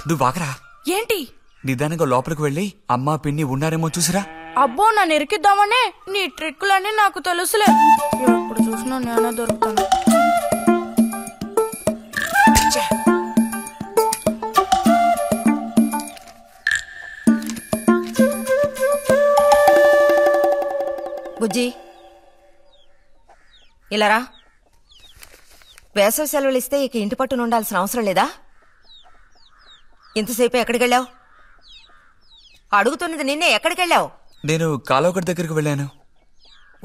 నువ్వు ఆగరా. ఏంటి? నిదానంగా లోపలికి వెళ్ళి అమ్మా పిన్ని ఉన్నారేమో చూసిరా. అబ్బో, నన్ను ఇరికిద్దామనే నీ ట్రిక్కులన్నీ నాకు తెలుసులే. ఎప్పుడు చూసినా నేనే దొరుకుతాను. బుజ్జి, ఇలారా. వేసవి సెలవులు ఇస్తే ఇక ఇంటి పట్టున ఉండాల్సిన అవసరం లేదా? ఇంతసేపు ఎక్కడికెళ్ళావు? అడుగుతున్నది నిన్నే. ఎక్కడికెళ్ళావు? నేను కాలువగడ్డ దగ్గరికి వెళ్ళాను.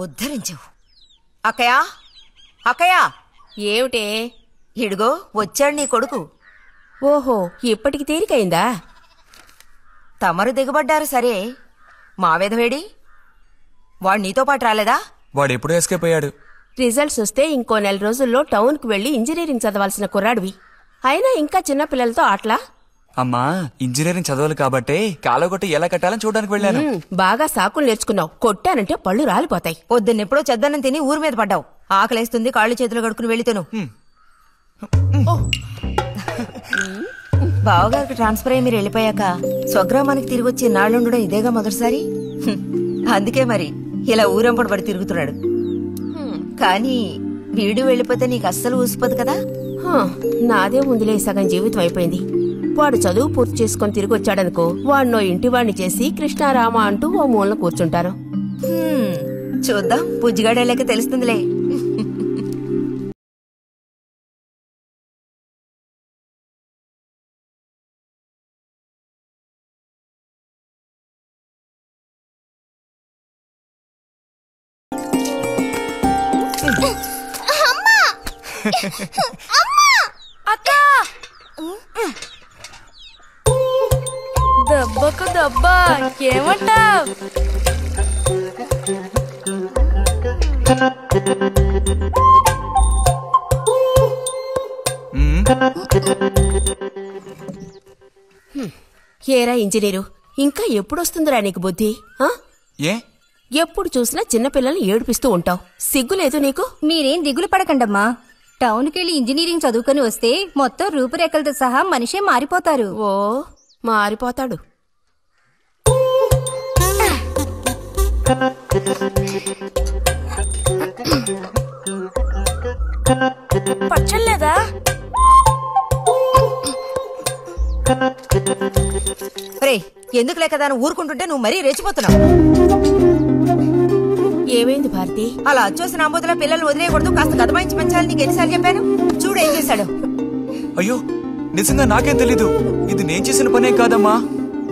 ఉద్ధరించావు. అక్కయ్యా, అక్కయ్యా. ఏమిటే? ఇడుగో వచ్చాడు నీ కొడుకు. ఓహో, ఇప్పటికి తేలికైందా? తమరు దిగబడ్డారు సరే, మా విధవేడి వాడు నీతో పాటు రాలేదా? వాడెప్పుడూ ఎస్కేప్ అయ్యాడు. రిజల్ట్స్ వస్తే ఇంకో 4 రోజుల్లో టౌన్కు వెళ్లి ఇంజనీరింగ్ చదవాల్సిన కుర్రాడివి. అయినా ఇంకా చిన్న పిల్లలతో ఆటలా? అమ్మా, ఇంజనీరింగ్ చదవాలి కాబట్టే కాలువగట్ట ఎలా కట్టాలని చూడడానికి వెళ్ళాను. బాగా సాకులు నేర్చుకున్నావు. కొట్టానంటే పళ్ళు రాలిపోతాయి. పొద్దున్నెప్పుడో చెద్దన్నం తిని ఊరి మీద పడ్డావు. ఆకలేస్తుంది, కాళ్ళు చేతులు కడుక్కుని వెళ్ళితేను. బావగారికి ట్రాన్స్ఫర్ అయ్యి మీరు వెళ్ళిపోయాక స్వగ్రామానికి తిరిగి వచ్చి నాళ్ళుండడం ఇదేగా మొదటిసారి. అందుకే మరి ఇలా ఊరంపడి పడి తిరుగుతున్నాడు. కానీ వీడు వెళ్ళిపోతే నీకు అస్సలు ఊసిపోదు కదా. నాదే ముందులే సగం జీవితం అయిపోయింది. వాడు చదువు పూర్తి చేసుకుని తిరిగి వచ్చాడనుకో, వాడినో ఇంటివాణ్ణి చేసి కృష్ణారామ అంటూ ఓ మూలన కూర్చుంటాను. చూద్దాం, పుజ్జిగాడేలాక తెలుస్తుందిలే. దెబ్బకు దెబ్బ ఏమంటావ్? ఏరా ఇంజనీరు, ఇంకా ఎప్పుడొస్తుందిరా నీకు బుద్ధి? ఏ ఎప్పుడు చూసినా చిన్నపిల్లల్ని ఏడిపిస్తూ ఉంటావు. సిగ్గులేదు నీకు? మీరేం దిగులు పడకండమ్మా. టౌన్కెళ్ళి ఇంజనీరింగ్ చదువుకొని వస్తే మొత్తం రూపురేఖలతో సహా మనిషే మారిపోతారు. ఓ, మారిపోతాడు. పచ్చలేదా? ఎందుకు లేకదా ఊరుకుంటుంటే నువ్వు మరీ రెచ్చిపోతున్నావు. ఏమైంది భారతి? అలా వచ్చేసిన అంబోతుల పిల్లలు వదిలేయకూడదు, కాస్త గదమాయించి పెంచాలని నీకు ఎన్నిసార్లు చెప్పాను? చూడు ఏం చేశాడు. అయ్యో, నిజంగా నాకేం తెలీదు. ఇది నేను చేసిన పనేం కాదమ్మా.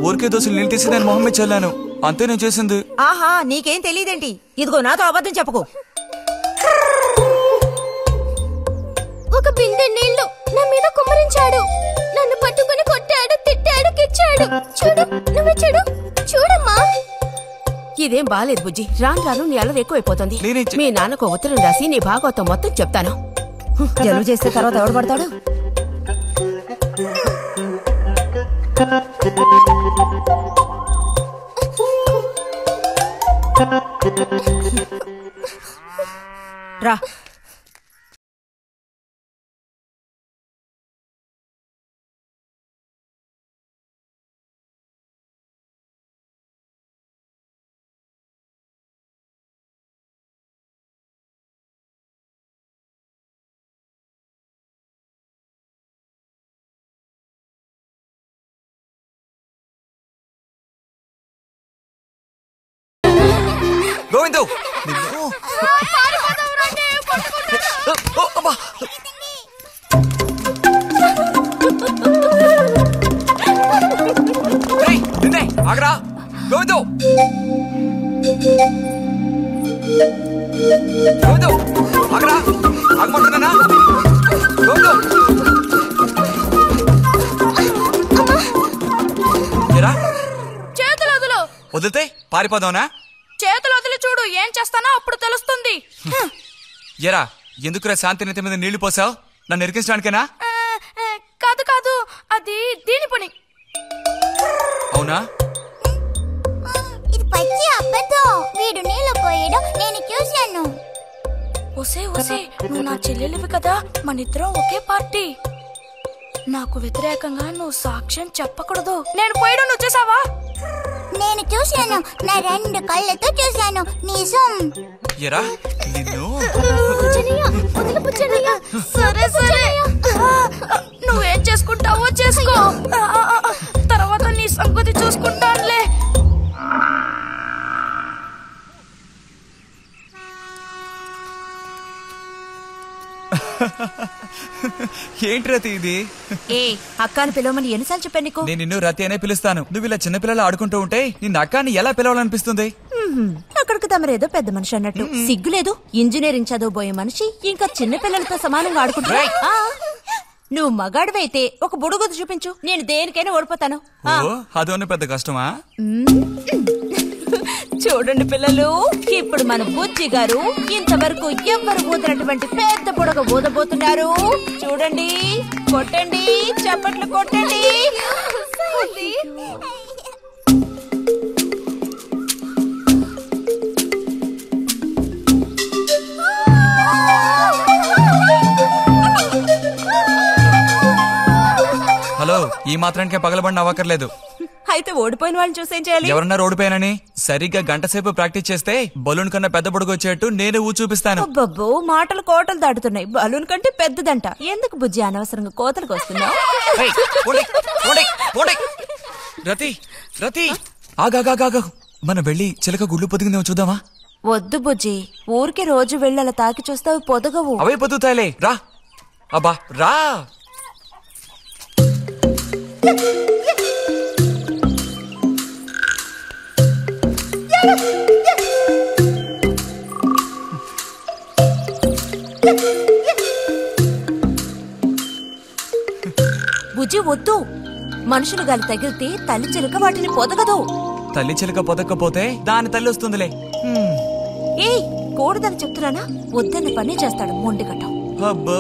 ఊరికే దోశలు నేను తీసి దాని మొహమ్మే చల్లాను, అంతే నేను చేసింది. ఆహా, నీకేం తెలియదేంటి? ఇదిగో నాతో అబద్ధం చెప్పకు. ఒక బిందె నీళ్లు నా మీద కుమ్మరించాడు. నన్ను పట్టుకుని కొట్టాడు, తిట్టాడు, కిచ్చాడు. చూడు, నువ్వు చూడు, చూడమ్మా. ఇదేం బాలేదు బుజ్జి. రాను రాను నీ అల్లరి ఎక్కువైపోతుంది. మీ నాన్నకు ఉత్తరం రాసి నీ భాగవతం మొత్తం చెప్తాను. జలుబు చేస్తే తర్వాత ఎవడు పడతాడు? రా. గోవిందు, ఆగరా. గోవిందు, గోవిందు ఆగరా. ఆగమంటున్నానా? గోవిందు, చేతులు వదులు. వదిలితే పారిపోదావునా? చేతులు వదిలి చూడు, ఏం చేస్తానో అప్పుడు తెలుస్తుంది. ఎరా, ఎందుకురా శాంతి నెత్తి మీద నీళ్లు పోసావు? నన్ను ఎరికించడానికేనా? కాదు కాదు, అది దీని పని. అవునా? ఇది పచ్చి అబద్ధం. వీడు నీళ్ళు పోయడం నేను చూశాను. ఒసే ఒసే, నువ్వు నా చెల్లెలివి కదా, మన ఇద్దరం ఒకే పార్టీ. నాకు వ్యతిరేకంగా నువ్వు సాక్ష్యం చెప్పకూడదు. నేను పోయడం నువ్వు చూసావా? నేను చూశాను, నా 2 కళ్ళతో చూశాను. నిజం. ఎరా నిన్ను సరే సరే, నువ్వేం చేసుకుంటావో చేసుకో, తర్వాత నీ సంగతి చూసుకుంటానులే. ఏంటి రతి ఇది? ఏ అక్కాని పిలవమని ఎన్నిసార్లు చెప్పాను నీకు? నేను నిన్ను రతి అనే పిలుస్తాను. నువ్వు ఇలా చిన్నపిల్లలు ఆడుకుంటూ ఉంటే నిన్ను అక్కాని ఎలా పిలవాలనిపిస్తుంది? అక్కడికి తమరేదో పెద్ద మనిషి అన్నట్టు. సిగ్గులేదు? ఇంజనీరింగ్ చదవబోయే మనిషి ఇంకా చిన్న పిల్లలతో సమానంగా ఆడుకుంటా. నువ్వు మగాడివైతే ఒక బుడుగుద్దు చూపించు, నేను దేనికైనా ఓడిపోతాను. ఓ అదోనే పెద్ద కష్టమా? చూడండి పిల్లలు, ఇప్పుడు మన బుజ్జి గారు ఇంతవరకు ఎవ్వరు ఊదినటువంటి పెద్ద బుడగ ఊదబోతున్నారు. చూడండి, కొట్టండి, చప్పట్లు కొట్టండి. హలో, ఈ మాత్రానికే పగలబడిన అవ్వక్కర్లేదు. అయితే ఓడిపోయిన వాళ్ళని చూసేం చేయాలి? ఎవరన్నా ఓడిపోయానని సరిగ్గా గంట సేపు ప్రాక్టీస్ చేస్తే బలూన్ కన్నా పెద్ద బుడగ వచ్చేట్టు నేనే ఊ చూపిస్తాను. అబ్బబ్బో, మాటలు కోటలు దాటుతున్నాయి. బలూన్ కంటే పెద్దదంట. ఎందుకు బుజ్జి అనవసరంగా కోతలకు వస్తున్నావు? రతి రతి ఆగాగాగా, మనం వెళ్ళి చిలక గుళ్ళు పొదిగిందేమో చూద్దామా? వద్దు బుజ్జి, ఊరికి రోజు వెళ్ళి అలా తాకి చూస్తావు, పొదగవు. అవే పొద్దుతాయిలే, రా. అబ్బా రా. బుజ్జి వద్దు, మనుషులు గాలి తగిలితే తల్లి చిలుక వాటిని పొదగదు. తల్లి చిలక పొదక్కపోతే దాని తల్లి వస్తుందిలే. ఏయ్, కూడదని చెప్తున్నానా? వద్దన్న పని చేస్తాడు మొండిగట్టం. అబ్బో,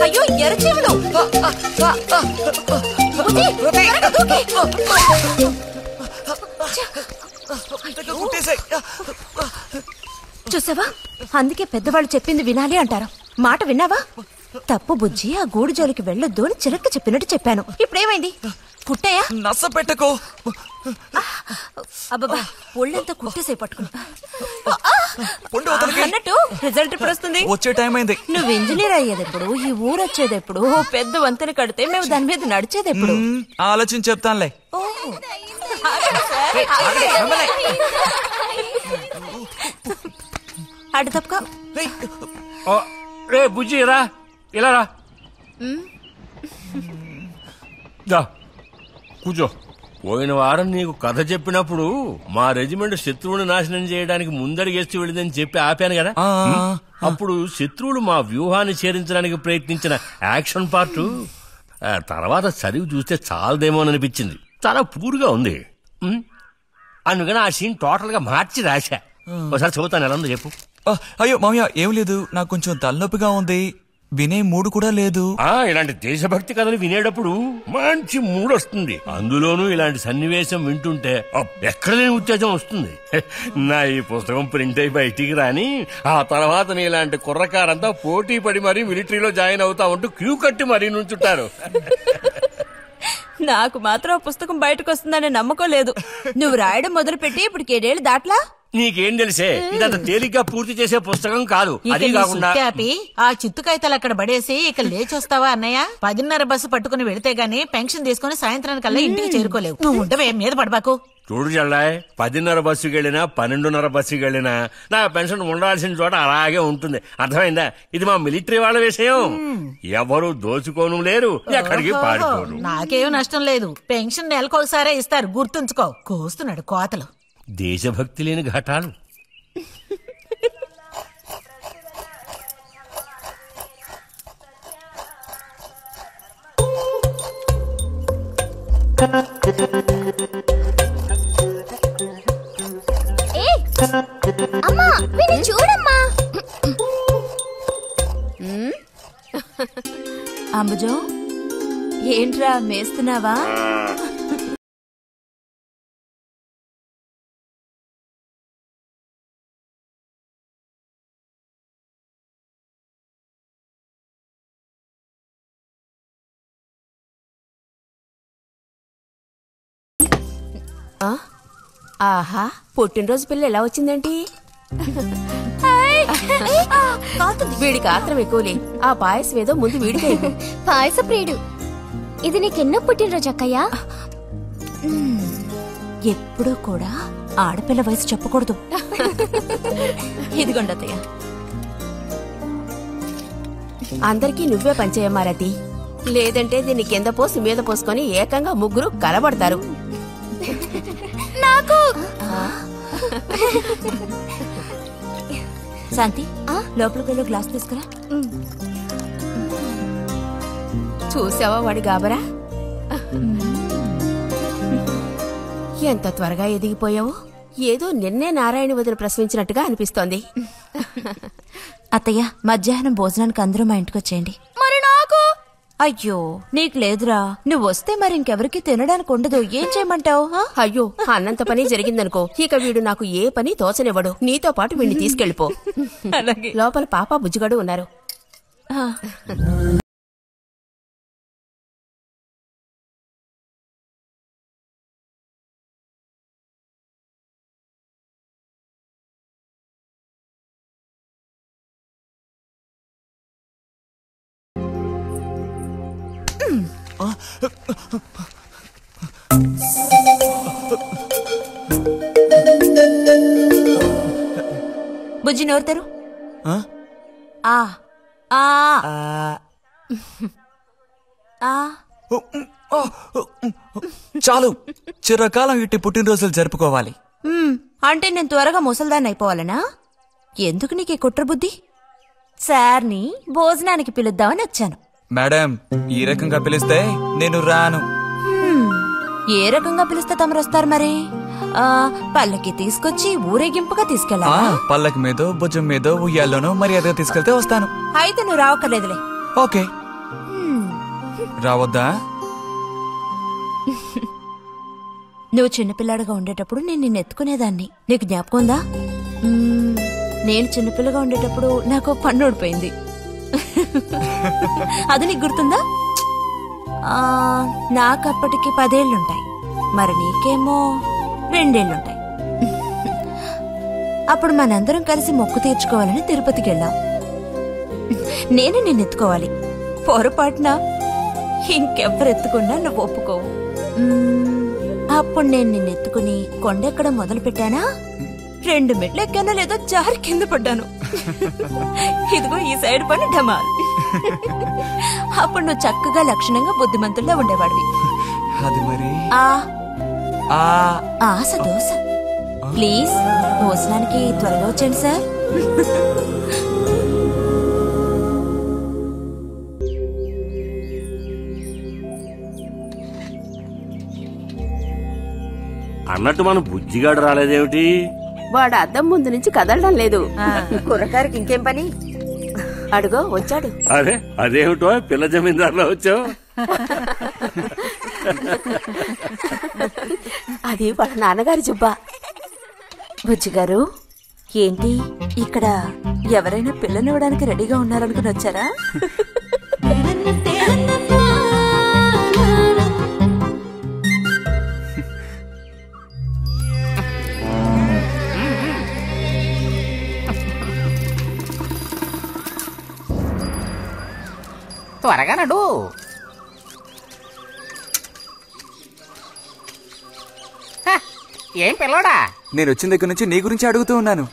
అయ్యో ఎర్రచీమలు! బుజ్జి, త్వరగా దూకి. చూసావా, అందుకే పెద్దవాళ్ళు చెప్పింది వినాలి అంటారు. మాట విన్నావా? తప్పు బుజ్జి, ఆ గూడు జోలికి వెళ్ళొద్దు అని చిలక చెప్పినట్టు చెప్పాను. ఇప్పుడేమైంది? కుట్టాయా? నస పెట్టకో. అబ్బబ్బా, ఒళ్ళంతా కుట్టేసే పట్టుకున్నా పొండు అన్నట్టు. రిజల్ట్ ఇప్పుడు వస్తుంది. వచ్చే టైం అయింది. నువ్వు ఇంజనీర్ అయ్యేదెప్పుడు, ఈ ఊరు వచ్చేదెప్పుడు, ఓ పెద్ద వంతెన కడితే మేము దాని మీద నడిచేదెప్పుడు? ఆలోచించి చెప్తానులే. అటు తప్పక. రే బుజ్జి, రా, ఇలా రా. కూర్చో. పోయిన వారం నీకు కథ చెప్పినప్పుడు మా రెజిమెంట్ శత్రువుని నాశనం చేయడానికి ముందడిగేస్తూ వెళ్ళిందని చెప్పి ఆపాను కదా. అప్పుడు శత్రువులు మా వ్యూహాన్ని చేరించడానికి ప్రయత్నించిన యాక్షన్ పార్ట్ తర్వాత చదివి చూస్తే చాలదేమోననిపించింది. చాలా పూర్గా ఉంది. అందుకని ఆ సీన్ టోటల్ గా మార్చి రాశా. ఒకసారి చదువుతాను, ఎలా ఉందో చెప్పు. అయ్యో మామయ్య, ఏం లేదు, నాకు కొంచెం తలనొప్పిగా ఉంది. వినే మూడు కూడా లేదు. ఇలాంటి దేశభక్తి కథలు వినేటప్పుడు మంచి మూడ్ వస్తుంది. అందులోనూ ఇలాంటి సన్నివేశం వింటుంటే ఎక్కడ లేని ఉత్తేజం వస్తుంది. నా ఈ పుస్తకం ప్రింట్ అయి బయటికి రాని ఆ తర్వాత నీ ఇలాంటి కుర్రకారంతా పోటీ పడి మరీ మిలిటరీలో జాయిన్ అవుతా ఉంటూ క్యూ కట్టి మరీ నుంచుంటారు. నాకు మాత్రం ఆ పుస్తకం బయటకు వస్తుందనే నమ్మకం లేదు. నువ్వు రాయడం మొదలుపెట్టి ఇప్పుడు 7 ఏళ్ళు దాట్లా. నీకేం తెలిసే, ఇదంత తేలిగ్గా పూర్తి చేసే పుస్తకం కాదు. అది కాకుండా ఆ చిత్తు కాగితాలు అక్కడ పడేసి ఇక లేచొస్తావా అన్నయ్య? 10:30 బస్సు పట్టుకుని వెళితే గానీ పెన్షన్ తీసుకుని సాయంత్రానికల్లా ఇంటికి చేరుకోలేవు. నువ్వు ఉండవే, మీద పడబాకు. చూడు జల్లాయ్, 10:30 బస్సుకి వెళ్ళినా 12:30 బస్సుకి వెళ్ళినా నా పెన్షన్ ఉండాల్సిన చోట అలాగే ఉంటుంది. అర్థమైందా? ఇది మా మిలిటరీ వాళ్ళ విషయం. ఎవరు దోచుకోను లేరు, ఎక్కడికి పారిపోను. నాకేం నష్టం లేదు. పెన్షన్ నెలకొకసారే ఇస్తారు, గుర్తుంచుకో. కోస్తున్నాడు కోతలు. దేశభక్తి లేని ఘటాలు. అమ్మా, వీడిని చూడమ్మా. అంబుజం, ఏంట్రా మేస్తున్నావా? ఆహా, పుట్టినరోజు పిల్ల ఎలా వచ్చిందేంటి? వీడికి ఆత్రం ఎక్కువలే. ఆ పాయసం ఏదో ముందు వీడికే. పాయస ప్రియుడు. ఇది నీకెన్నో పుట్టినరోజు అక్కయ్యా? ఎప్పుడూ కూడా ఆడపిల్ల వయసు చెప్పకూడదు. ఇదిగోండి అత్తయ్య. అందరికీ నువ్వే పంచేయమారతి, లేదంటే దీన్ని కింద పోసి మీద పోసుకొని ఏకంగా ముగ్గురు కలబడతారు. నాకు శాంతి, లోపలికి వెళ్ళి గ్లాస్ తీసుకురా. చూసావా వాడి గాబరా? ఎంత త్వరగా ఎదిగిపోయావు. ఏదో నిన్నే నారాయణ వదిన ప్రశ్నించినట్టుగా అనిపిస్తోంది. అత్తయ్య, మధ్యాహ్నం భోజనానికి అందరూ మా ఇంటికి వచ్చేయండి. మరి నాకు? అయ్యో, నీకు లేదురా. నువ్వు వస్తే మరి ఇంకెవరికి తినడానికి ఉండదు. ఏం చేయమంటావు? అయ్యో, అన్నంత పని జరిగిందనుకో, ఇక వీడు నాకు ఏ పని తోచనివ్వడు. నీతో పాటు వీడిని తీసుకెళ్లిపో. లోపల పాప బుజ్జిగాడు ఉన్నారు. బుజ్జి నోరుతారు. చాలు, చిరకాలం ఇట్టి పుట్టినరోజులు జరుపుకోవాలి. అంటే నేను త్వరగా ముసల్దాన్ని అయిపోవాలనా? ఎందుకు నీకు ఈ కుట్ర బుద్ధి? సార్ని భోజనానికి పిలుద్దామని వచ్చాను. మేడం, ఈ రకంగా పిలిస్తే నేను రాను. ఏ రకంగా పిలిస్తే తమరు వస్తారు మరి? పల్లకి తీసుకొచ్చి ఊరేగింపుగా తీసుకెళ్ళా? పల్లకి మీదో భుజం మీదో ఉయ్యాల్లోనో మర్యాదగా తీసుకెళ్తే వస్తాను. అయితే నువ్వు రావక్కర్లేదులే. ఓకే. రావద్దా? నువ్వు చిన్నపిల్లాడుగా ఉండేటప్పుడు నేను నిన్ను ఎత్తుకునేదాన్ని. నీకు జ్ఞాపకం ఉందా? నేను చిన్నపిల్లగా ఉండేటప్పుడు నాకు పన్ను ఊడిపోయింది. అది నీకు గుర్తుందా? నాకప్పటికి 10 ఏళ్లుంటాయి. మరి నీకేమో 2 ఏళ్లుంటాయి. అప్పుడు మనందరం కలిసి మొక్కు తీర్చుకోవాలని తిరుపతికి వెళ్ళాం. నేను నిన్ను ఎత్తుకోవాలి. పొరపాటున ఇంకెవ్వరెత్తుకున్నా నువ్వు ఒప్పుకోవు. అప్పుడు నేను నిన్ను ఎత్తుకుని కొండెక్కడం మొదలు పెట్టానా, 2 మెట్లు ఎక్కానో లేదో జారి కింద పడ్డాను. ఇదిగో ఈ సైడ్ పని ఢమాల్. అప్పుడు నువ్వు చక్కగా లక్షణంగా బుద్ధిమంతుల్లా ఉండేవాడివి. అది మరి ఆశ దోశ. ప్లీజ్ భోజనానికి త్వరగా వచ్చేయండి సార్. అన్నట్టు మన బుజ్జిగాడు రాలేదేమిటి? వాడు అద్దం ముందు నుంచి కదలడం లేదు. కుర్రకారికి ఇంకేం పని? అడుగో వచ్చాడు. అరే, అదేమిటో పిల్ల జమీందారులో వచ్చావు? అది వాళ్ళ నాన్నగారి జుబ్బా. బుజ్జిగారు, ఏంటి ఇక్కడ ఎవరైనా పిల్లనివ్వడానికి రెడీగా ఉన్నారనుకుని వచ్చారా? త్వరగా నడు. ఏం పిల్లోడా, నేను వచ్చిన దగ్గర నుంచి నీ గురించి అడుగుతూ ఉన్నాను.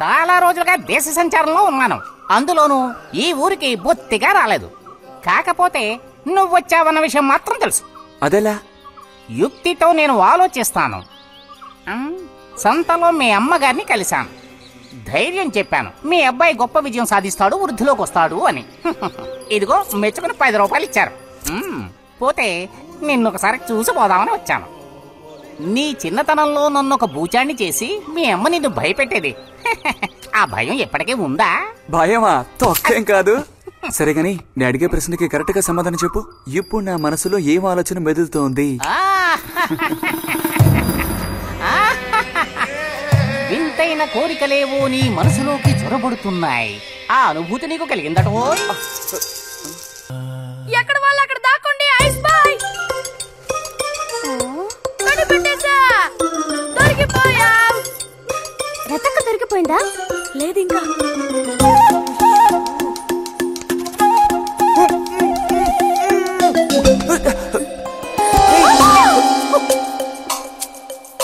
చాలా రోజులుగా దేశ సంచారంలో ఉన్నాను. అందులోనూ ఈ ఊరికి బొత్తిగా రాలేదు. కాకపోతే నువ్వు వచ్చావన్న విషయం మాత్రం తెలుసు. అదెలా? యుక్తితో నేను ఆలోచిస్తాను. సంతలో మీ అమ్మగారిని కలిశాను. ధైర్యం చెప్పాను, మీ అబ్బాయి గొప్ప విజయం సాధిస్తాడు, వృద్ధిలోకి వస్తాడు అని. ఇదిగో మెచ్చుకుని 10 రూపాయలు ఇచ్చారు. పోతే నిన్నొకసారి చూసి పోదామని వచ్చాను. నీ చిన్నతనంలో నన్ను ఒక బూచాన్ని చేసి మీ అమ్మ నిన్ను భయపెట్టేది. ఆ భయం ఎప్పటికీ ఉందా? భయమా? తొక్కేం కాదు. సరే గాని నేను అడిగే ప్రశ్నకి కరెక్ట్ గా సమాధానం చెప్పు. ఇప్పుడు నా మనసులో ఏం ఆలోచన మెదులుతోంది? వింతైన కోరికలేవో నీ మనసులోకి చొరబడుతున్నాయి. ఆ అనుభూతి నీకు కలిగిందటో? ఎక్కడ వాళ్ళు అక్కడ దాక్కోండి. Ice boy. అయిపోయిందా? లేదు ఇంకా.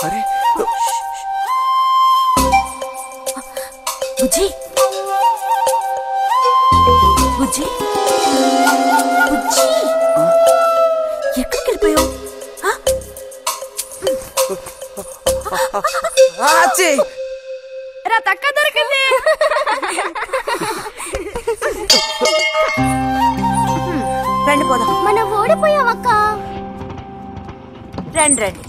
అరే బుజ్జి బుజ్జి బుజ్జి ఎక్కడికి వెళ్ళిపోయావు? రా తక్క దొరికింది. రండి పోదాం. మనం ఓడిపోయావక్క. రండి రండి.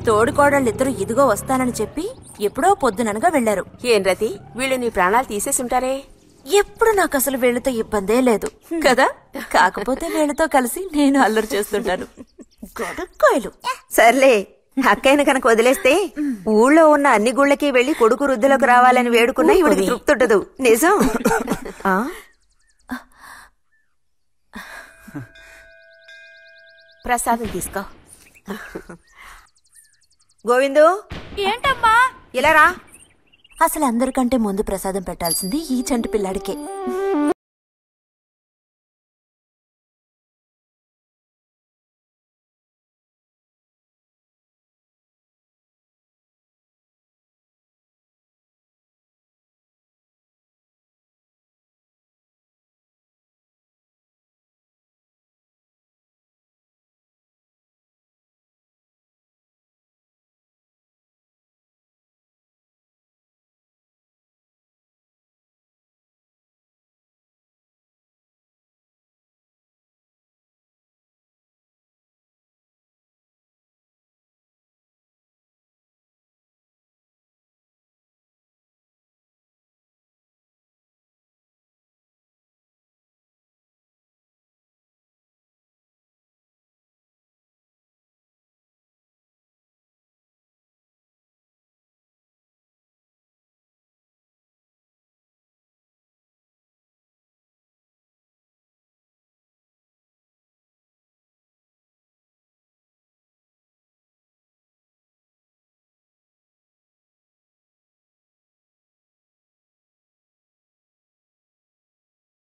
తోడుకోడళ్ళు ఇద్దరు ఇదిగో వస్తానని చెప్పి ఎప్పుడో పొద్దుననగా వెళ్లారు. ఏం రతి, వీళ్ళు నీ ప్రాణాలు తీసేసి ఉంటారే. ఎప్పుడు నాకు అసలు వీళ్ళతో ఇబ్బందే లేదు కదా. కాకపోతే వీళ్ళతో కలిసి నేను అల్లరి చేస్తుంటాను. గొడక్కాయలు. సర్లే, అక్కయ్యను కనుక వదిలేస్తే ఊళ్ళో ఉన్న అన్ని గుళ్ళకి వెళ్లి కొడుకు వృద్ధిలోకి రావాలని వేడుకున్నా ఇవిడికి తృప్తి ఉండదు. నిజం. ప్రసాదం తీసుకో. గోవిందు, ఏంటమ్మా ఇలా రా. అసలు అందరికంటే ముందు ప్రసాదం పెట్టాల్సింది ఈ చంటి పిల్లాడికే.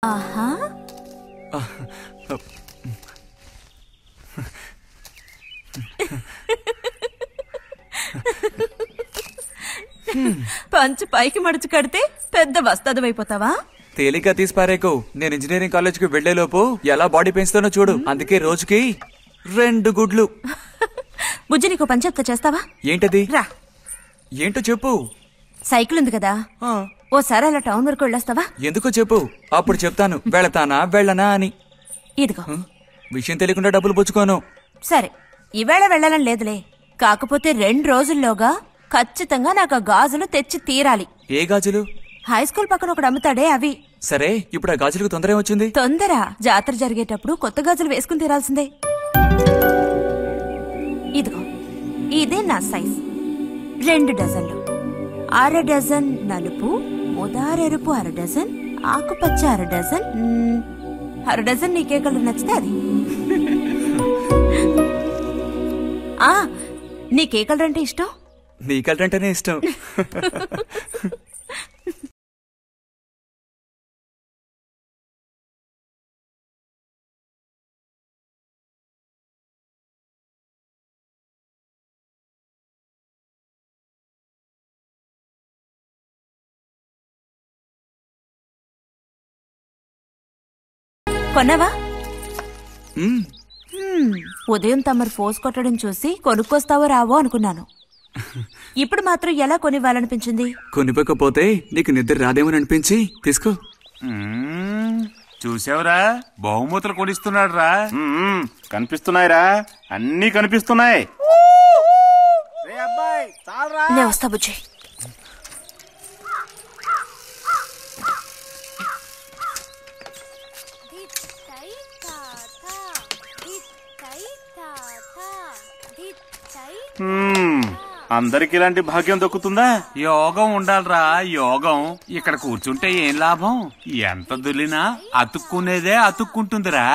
ఆహా, పంచు పైకి మడుచు కడితే పెద్ద వస్తాదమైపోతావా? తేలిక తీసి పారేకు. నేను ఇంజనీరింగ్ కాలేజ్కి వెళ్లేలోపు ఎలా బాడీ పెంచుతానో చూడు. అందుకే రోజుకి 2 గుడ్లు. బుజ్జి, నీకు పని చెప్తా, చేస్తావా? ఏంటది? రా. ఏంటో చెప్పు. సైకిల్ ఉంది కదా, ఓసారి అలా టౌన్ వరకు వెళ్ళొస్తావా? ఎందుకో చెప్పు, అప్పుడు చెప్తాను వెళతానా వెళ్ళనా అని. ఇదిగో. విషయం తెలియకుండా డబ్బులు పుచ్చుకోను. సరే, ఈవేళ వెళ్ళాలని లేదులే. కాకపోతే 2 రోజుల్లోగా ఖచ్చితంగా నాకు ఆ గాజులు తెచ్చి తీరాలి. ఏ గాజులు? హై స్కూల్ పక్కన ఒకడు అమ్ముతాడే అవి. సరే, ఇప్పుడు ఆ గాజులకు తొందర ఏమొచ్చింది? తొందర జాతర జరిగేటప్పుడు కొత్త గాజులు వేసుకుని తీరాల్సిందే. ఇదిగో, ఇదే నా సైజ్. 2 డజన్లు. 1/2 డజన్ నలుపు, ఉదారెరుపు 1/2 డజన్, ఆకుపచ్చ 1/2 డజన్. 1/2 డజన్ నీకే కలర్ నచ్చితే అది. నీకే కలర్ అంటే ఇష్టం? నీ కలర్ అంటేనే ఇష్టం. కొన్నావా? ఉదయం తమరు ఫోర్స్ కొట్టడం చూసి కొనుక్కొస్తావో రావో అనుకున్నాను. ఇప్పుడు మాత్రం ఎలా కొనివ్వాలనిపించింది? కొనిపోకపోతే నీకు నిద్ర రాదేమని అనిపించి తీసుకో. చూసావురా, బహుమతులు కొనిస్తున్నాడు రా. కనిపిస్తున్నాయిరా, అన్నీ కనిపిస్తున్నాయి. నే వస్తా బుజ్జి. అందరికి ఇలాంటి భాగ్యం దక్కుతుందా? యోగం ఉండాలిరా, యోగం. ఇక్కడ కూర్చుంటే ఏం లాభం? ఎంత దులినా అతుక్కునేదే అతుక్కుంటుందిరా.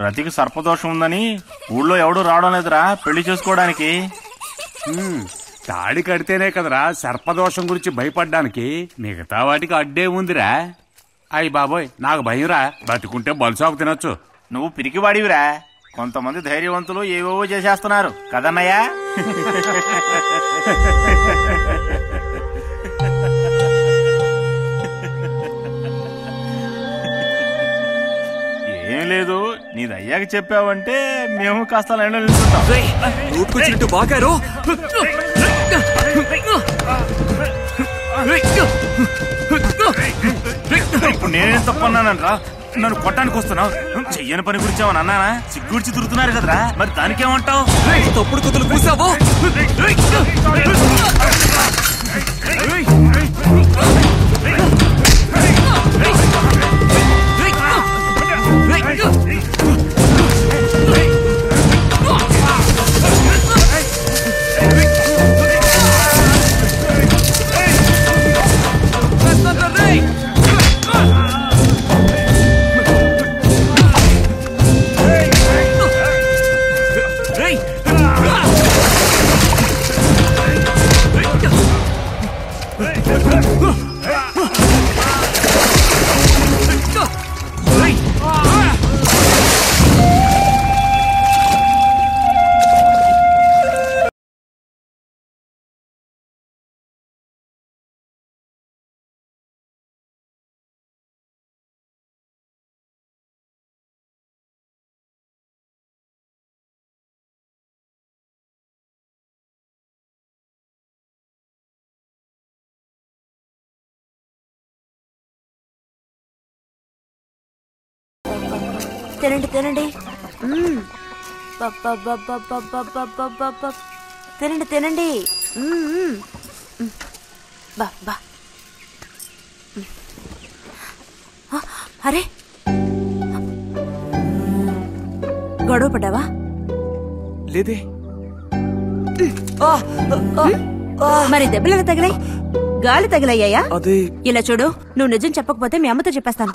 రతికి సర్పదోషం ఉందని ఊళ్ళో ఎవడూ రావడం లేదురా పెళ్లి చేసుకోవడానికి. తాడి కడితేనే కదరా సర్పదోషం గురించి భయపడ్డానికి, మిగతా వాటికి అడ్డే ఉందిరా. అయ్యి బాబోయ్, నాకు భయంరా, బతుకుంటే బలుసాకు తినొచ్చు. నువ్వు పిరికివాడివిరా, కొంతమంది ధైర్యవంతులు ఏవేవో చేసేస్తున్నారు కదన్నయ్యా. ఏం లేదు, నీది అయ్యాక చెప్పావంటే మేము కాస్త లైన్లో నోటుకొచ్చినట్టు బాగారు. ఇప్పుడు నేనేం తప్పన్నానంట్రా, నన్ను కొట్టడానికి వస్తున్నావు. చెయ్యని పని గురించి ఏమన్నా అన్నానా? సిగ్గుడిచి తిరుగుతున్నారు కదరా, మరి దానికేమంటావు? తప్పుడు కుతులు కూసావో. తినండి తినండి, తినండి తినండి. బా బా. అరే, గొడవ పడ్డావా? లేదే. మరి దెబ్బలు ఎలా తగిలాయి? గాలి తగిలయ్యాయా? అదే. ఇలా చూడు, నువ్వు నిజం చెప్పకపోతే మీ అమ్మతో చెప్పేస్తాను.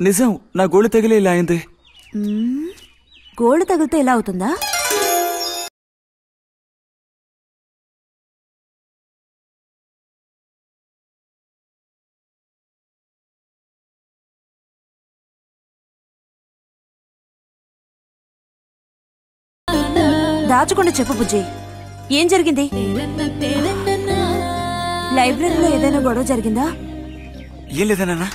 నిజం, నా గోళ్ళు తగిలే ఇలా అయింది. గోళ్ళు తగిలితే ఇలా అవుతుందా? దాచకుండా చెప్పు బుజ్జి, ఏం జరిగింది? లైబ్రరీలో ఏదైనా గొడవ జరిగిందా? ఏం లేదన్నా.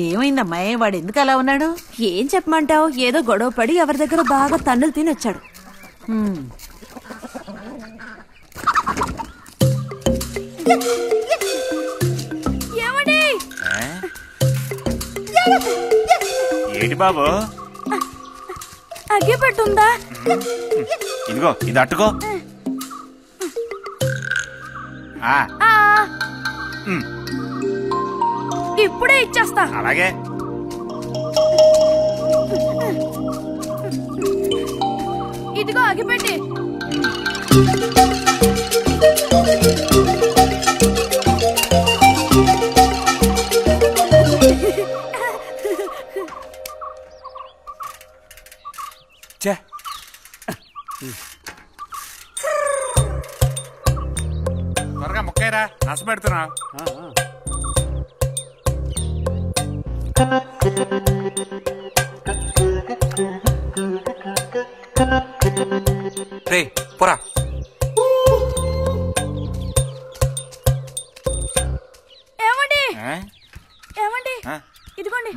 ఏమైందమ్మాయి, వాడు ఎందుకు అలా ఉన్నాడు? ఏం చెప్పమంటావు, ఏదో గొడవ పడి ఎవరి దగ్గర బాగా తన్నులు తిని వచ్చాడు. ఏంటి బాబు, అగ్గి పెట్టుందా? ఇదిగో ఇది అట్టుకో. ఇప్పుడే ఇచ్చేస్తా. అలాగే. ఇదిగో అగిపెట్టి. త్వరగా ముక్కైరా, నస పెడుతున్నా. రే పోరా. ఏమండి ఏమండి, ఇదిగోండి.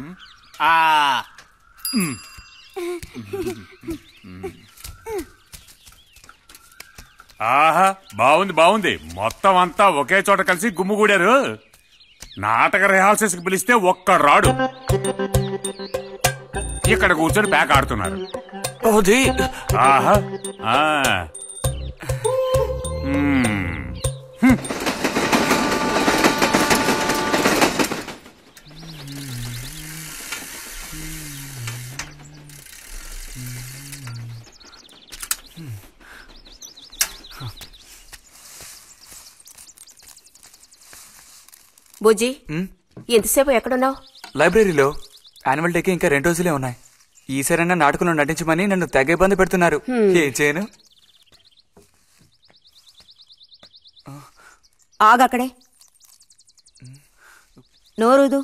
ఆహా, బాగుంది బాగుంది. మొత్తం అంతా ఒకే చోట కలిసి గుమ్ముగూడారు. నాటక రిహార్సల్స్ కి పిలిస్తే ఒక్క రాడు. ఇక్కడ కూర్చొని బ్యాక్ ఆడుతున్నారు. ఆహా. బుజ్జి, ఎంతసేపు ఎక్కడున్నావు? లైబ్రరీలో యాన్యువల్ డేకి ఇంకా 2 రోజులే ఉన్నాయి. ఈసారైనా నాటకంలో నటించమని నన్ను తెగ ఇబ్బంది పెడుతున్నారు. ఏం చేయను? ఆగక్కడే, నోరుదు.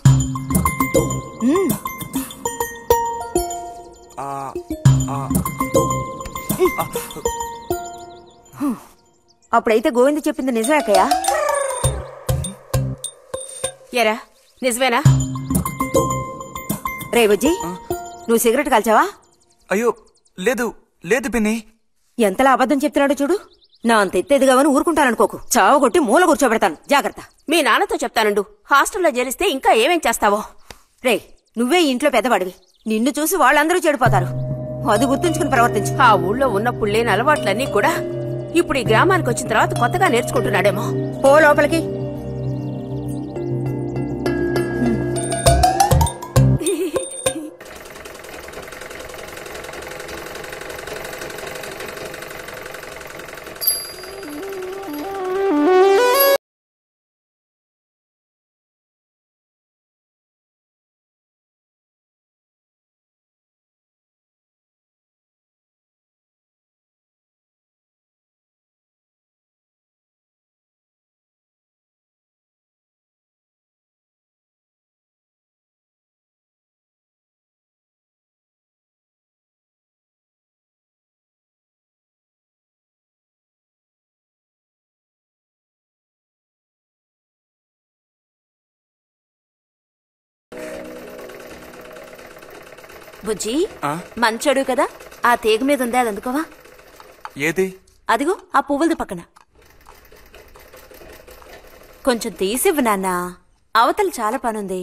అప్పుడైతే గోవింద చెప్పింది నిజమే అక్కయ్య. ఎరా నిజమేనా? రే బుజ్జి, నువ్వు సిగరెట్ కాల్చావా? అయ్యో లేదు లేదు పిన్ని. ఎంతలా అబద్ధం చెప్తున్నాడో చూడు. నా అంత ఎత్తేదిగావని ఊరుకుంటాననుకోకు. చావగొట్టి మూల కూర్చోబెడతాను, జాగ్రత్త. మీ నాన్నతో చెప్తానుండు. హాస్టల్లో చేరిస్తే ఇంకా ఏమేం చేస్తావో. రే, నువ్వే ఇంట్లో పెద్దవాడివి. నిన్ను చూసి వాళ్ళందరూ చెడిపోతారు. అది గుర్తుంచుకుని ప్రవర్తించు. ఆ ఊళ్ళో ఉన్నప్పుడు లేని అలవాట్లన్నీ కూడా ఇప్పుడు ఈ గ్రామానికి వచ్చిన తర్వాత కొత్తగా నేర్చుకుంటున్నాడేమో. పో లోపలికి. బుజ్జి, మంచోడు కదా, ఆ తీగ మీద ఉందే అది అందుకోవా? ఏది? అదిగో ఆ పువ్వులది పక్కన. కొంచెం తీసివ్వు నాన్న, అవతల చాలా పనుంది.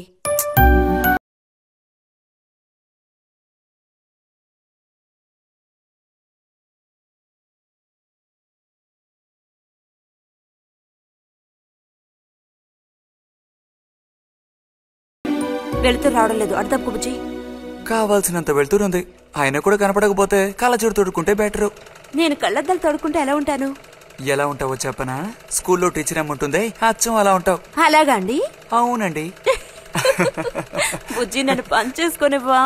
వెళుతూ రావడం లేదు, అర్థం బుజ్జి. కావాల్సినంత వెళ్తూరుంది, ఆయన కూడా కనపడకపోతే కళ్ళజోడు తోడుకుంటే బెటరు. నేను కళ్ళద్దాలు తోడుకుంటే ఎలా ఉంటాను? ఎలా ఉంటావో చెప్పనా? స్కూల్లో టీచర్ ఏముంటుంది, అచ్చం అలా ఉంటావు. అలాగా అండి? అవునండి. బుజ్జి, నన్ను పని చేసుకునివ్వా.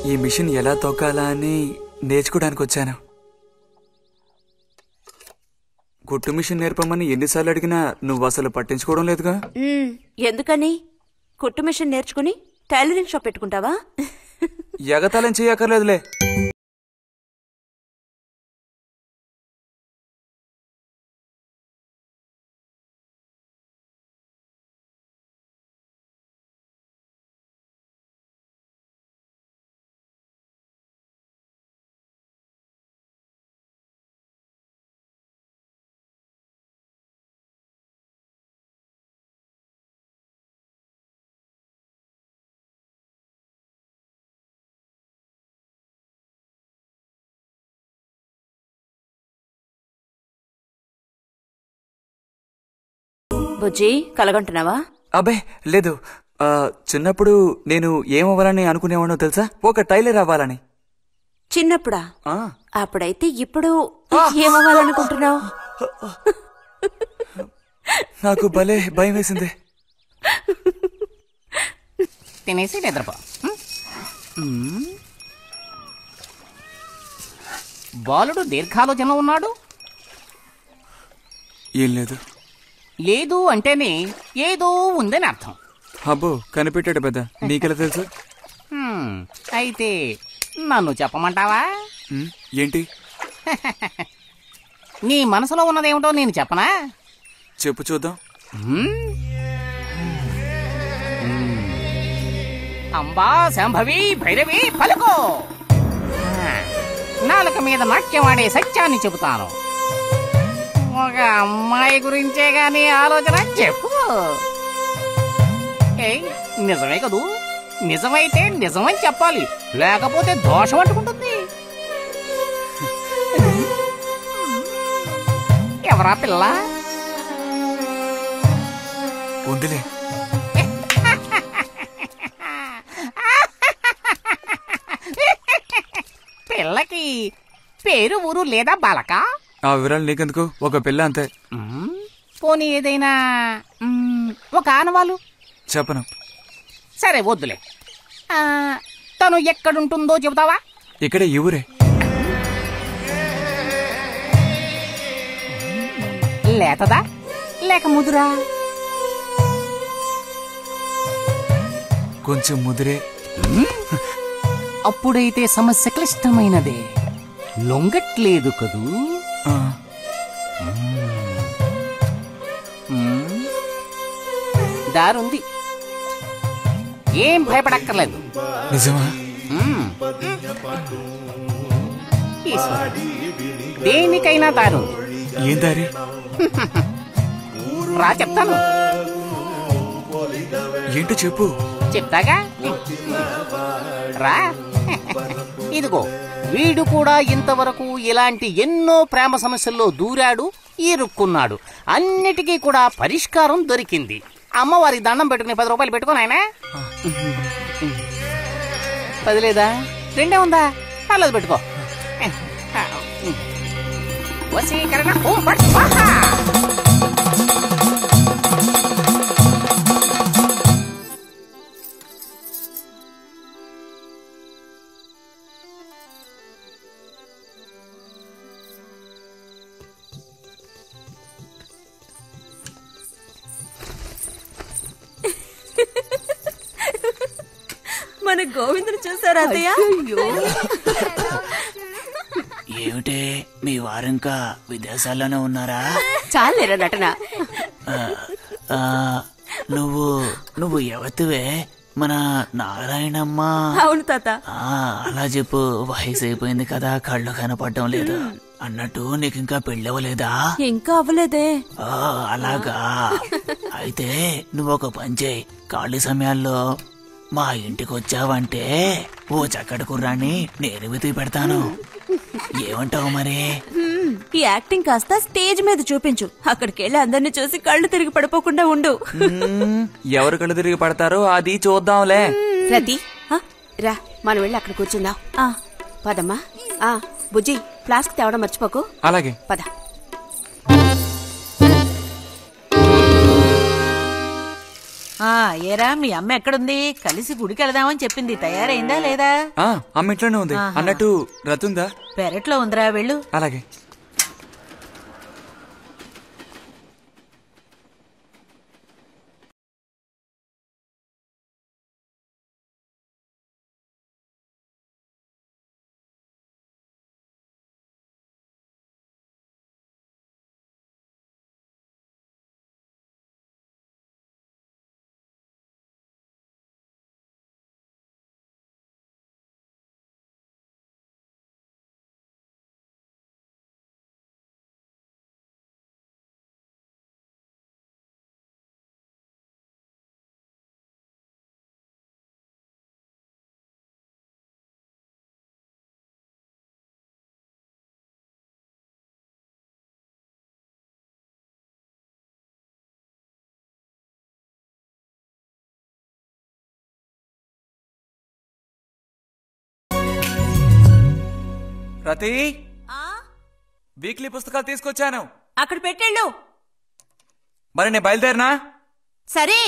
ఈ మిషన్ ఎలా తొక్కాలా అని నేర్చుకోవడానికి వచ్చాను. కుట్టు మిషన్ నేర్పమని ఎన్నిసార్లు అడిగినా నువ్వు అసలు పట్టించుకోవడం లేదుగా. ఎందుకని? కుట్టు మిషన్ నేర్చుకుని టైలరింగ్ షాప్ పెట్టుకుంటావా? ఎగతాళం చేయక్కర్లేదులే. బుజ్జి, కలగంటున్నావా? అబ్బే లేదు. చిన్నప్పుడు నేను ఏమవ్వాలని అనుకునేవాడో తెలుసా? ఒక టైలర్ అవ్వాలని. చిన్నప్పుడా? అప్పుడైతే ఇప్పుడు ఏమవ్వాలనుకుంటున్నావు? నాకు భలే భయం వేసింది. తినేసి నిద్రపో. బాలుడు దీర్ఘాలోచనలో ఉన్నాడు. ఏం లేదు. లేదు అంటేనే ఏదో ఉందని అర్థం. అబ్బో, కనిపెట్టాడు పెద్ద. నీకెలా తెలుసు? అయితే నన్ను చెప్పమంటావా? ఏంటి? నీ మనసులో ఉన్నదేమిటో నేను చెప్పనా? చెప్పు చూద్దాం. అంబా శాంభవి భైరవి పలుకో. నాలుక మీద నాట్యమాడే సత్యాన్ని చెబుతాను. ఒక అమ్మాయి గురించే గాని ఆలోచన చెప్పు. నిజమే కదూ? నిజమైతే నిజమని చెప్పాలి, లేకపోతే దోషం అంటుకుంటుంది. ఎవరా పిల్ల? ఉందిలే. పిల్లకి పేరు ఊరు లేదా బాలక? ఆ వివరాలు నీకెందుకు, ఒక పిల్ల అంతే. పోనీ ఏదైనా ఒక ఆనవాలు చెప్పను. సరే వద్దులే. తను ఎక్కడుంటుందో చెబుతావా? ఇక్కడే ఈ ఊరే. లేతదా లేక ముదురా? కొంచెం ముదిరే. అప్పుడైతే సమస్య క్లిష్టమైనదే. లొంగట్లేదు కదూ? దారుంది, ఏం భయపడక్కర్లేదు. నిజమా? దేనికైనా దారుంది. ఏం దారి? రా చెప్తాను. ఏంటో చెప్పు. చెప్తాగా, రా. ఇదిగో, వీడు కూడా ఇంతవరకు ఇలాంటి ఎన్నో ప్రేమ సమస్యల్లో దూరాడు, ఇరుక్కున్నాడు. అన్నిటికీ కూడా పరిష్కారం దొరికింది. అమ్మవారికి దండం పెట్టుకుని 10 రూపాయలు పెట్టుకుని ఆయన 10 లేదా 2 ఉందా? పర్లేదు పెట్టుకో. వశీకరణ ఓం ఫట్ స్వాహా. మన గోవిందుని చూసారా అత్తయ్య? ఏమిటే మీ వారింకా విదేశాల్లోనే ఉన్నారా? చాలేరా నటన. నువ్వు ఎవతివే? మన నారాయణమ్మ? అవును తాత. అలా చెప్పు. వయసు అయిపోయింది కదా, కళ్ళు కనపడటం లేదు. అన్నట్టు నీకు ఇంకా పెళ్ళవలేదా? ఇంకా అవ్వలేదే. అలాగా. అయితే నువ్వు ఒక పని చేయి, ఖాళీ సమయాల్లో మా ఇంటికి వచ్చావంటే ఓ చక్కటి కుర్రాన్ని నేను వెతికి పెడతాను. ఏమంటావు మరి? ఈ యాక్టింగ్ కాస్త స్టేజ్ మీద చూపించు. అక్కడికి వెళ్ళి అందరిని చూసి కళ్ళు తిరిగి పడిపోకుండా ఉండు. ఎవరు కళ్ళు తిరిగి పడతారో అది చూద్దాంలే. రతి రా, మనం వెళ్ళి అక్కడ కూర్చుందాం. పదమ్మా. బుజ్జి, ఫ్లాస్క్ తేవడం మర్చిపోకు. అలాగే. పద. ఏరా, మీ అమ్మ ఎక్కడుంది? కలిసి గుడికి వెళదామని చెప్పింది. తయారైందా లేదా? అమ్మ ఇంట్లోనే ఉంది. అన్నట్టు రతుందా? పెరట్లో ఉందిరా, వెళ్ళు. అలాగే. రతి, వీక్లీ పుస్తకాలు తీసుకొచ్చాను. అక్కడ పెట్టేళ్ళు. మరి నేను బయలుదేరినా? సరే.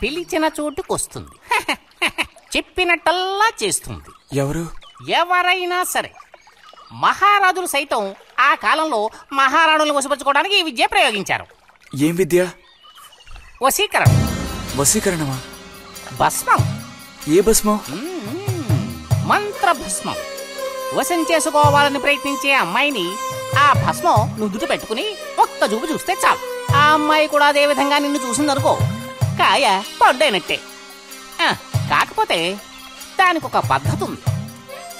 పిలిచిన చోటుకొస్తుంది, చెప్పినట్టల్లా చేస్తుంది. ఎవరు? ఎవరైనా సరే. మహారాజులు సైతం ఆ కాలంలో మహారాణులను వశపరచుకోవడానికి ఈ విద్య ప్రయోగించారు. ఏం విద్య? వశీకరణ. వశీకరణమా? భస్మం. ఏ భస్మం? మంత్ర భస్మం. వశం చేసుకోవాలని ప్రయత్నించే అమ్మాయిని ఆ భస్మం నుదుట పెట్టుకుని ఒక్క చూపు చూస్తే చాలు, ఆ అమ్మాయి కూడా అదే విధంగా నిన్ను చూసిందనుకో, కాయ పడ్డైనట్టే. కాకపోతే దానికి ఒక పద్ధతి ఉంది.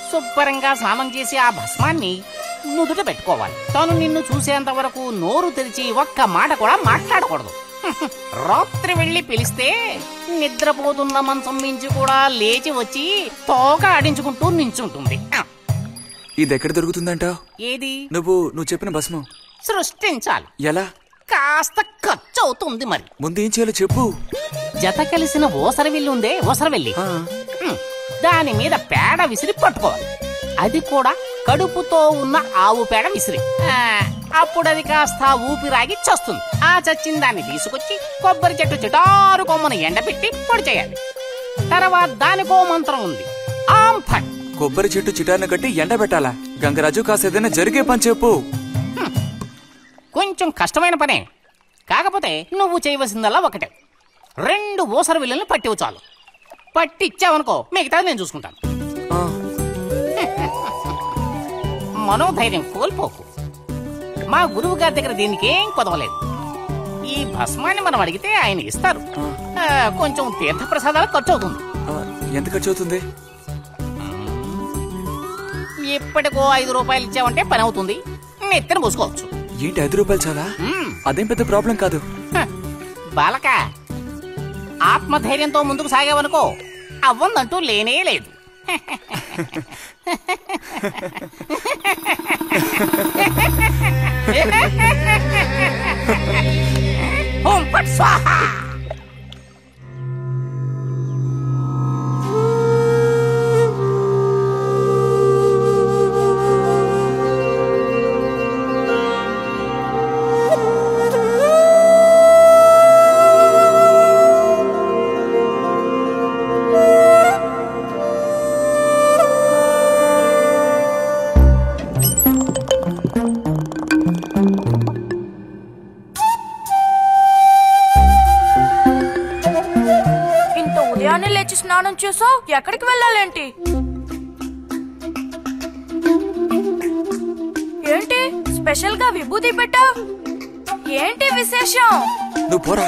శుభ్రంగా స్నానం చేసి ఆ భస్మాన్ని నుదుట పెట్టుకోవాలి. తను నిన్ను చూసేంత వరకు నోరు తెరిచి ఒక్క మాట కూడా మాట్లాడకూడదు. రాత్రి వెళ్ళి పిలిస్తే నిద్రపోతున్న మంచం మించి కూడా లేచి వచ్చి తోక ఆడించుకుంటూ నించుంటుంది. ఇది ఎక్కడ దొరుకుతుందంటావు? ఏది? నువ్వు చెప్పిన భస్మం సృష్టించాలి. ఎలా? కాస్త ఖర్చు అవుతుంది. మరి ముందు ఏం చేయాలో చెప్పు. జత కలిసిన ఓసరవిల్లి ఉందే, ఓసరవెల్లి, దాని మీద పేడ విసిరి పట్టుకోవాలి. అది కూడా కడుపుతో ఉన్న ఆవు పేడ విసిరి. అప్పుడు అది కాస్త ఊపిరాగి చస్తుంది. ఆ చచ్చిన దాన్ని తీసుకొచ్చి కొబ్బరి చెట్టు చిటారు కొమ్మను ఎండబెట్టి పొడి చేయాలి. తర్వాత దానికో మంత్రం ఉంది, ఆం ఫట్. కొబ్బరి చెట్టు చిటాన్ని కట్టి ఎండబెట్టాలా? గంగరాజు కాసేదైనా జరిగే పని చెప్పు. కొంచెం కష్టమైన పనే, కాకపోతే నువ్వు చేయవలసిందల్లా ఒకటే, 2 ఊసర విల్లులను పట్టివు చాలు. పట్టి ఇచ్చావనుకో, మిగతాది నేను చూసుకుంటాను. మనోధైర్యం కోల్పోకు. మా గురువు గారి దగ్గర దీనికేం కొదవలేదు. ఈ భస్మాన్ని మనం అడిగితే ఆయన ఇస్తారు. కొంచెం తీర్థ ప్రసాదాలు ఖర్చు అవుతుంది. ఎంత ఖర్చు అవుతుంది? ఇప్పటికో 5 రూపాయలు ఇచ్చావంటే పని అవుతుంది. నెత్తిన పోసుకోవచ్చు. ఏంటి 5 రూపాయలు చాలా? అదేం పెద్ద ప్రాబ్లం కాదు. బాలక, ఆత్మధైర్యంతో ముందుకు సాగావనుకో, అవ్వందంటూ లేనే లేదు. ఓం ఫట్ స్వాహా. స్నానం చేసావు, ఎక్కడికి వెళ్ళాలేంటి? ఏంటి స్పెషల్ గా విభూతి పెట్టావు? ఏంటి విశేషం? నువ్వు పోరా.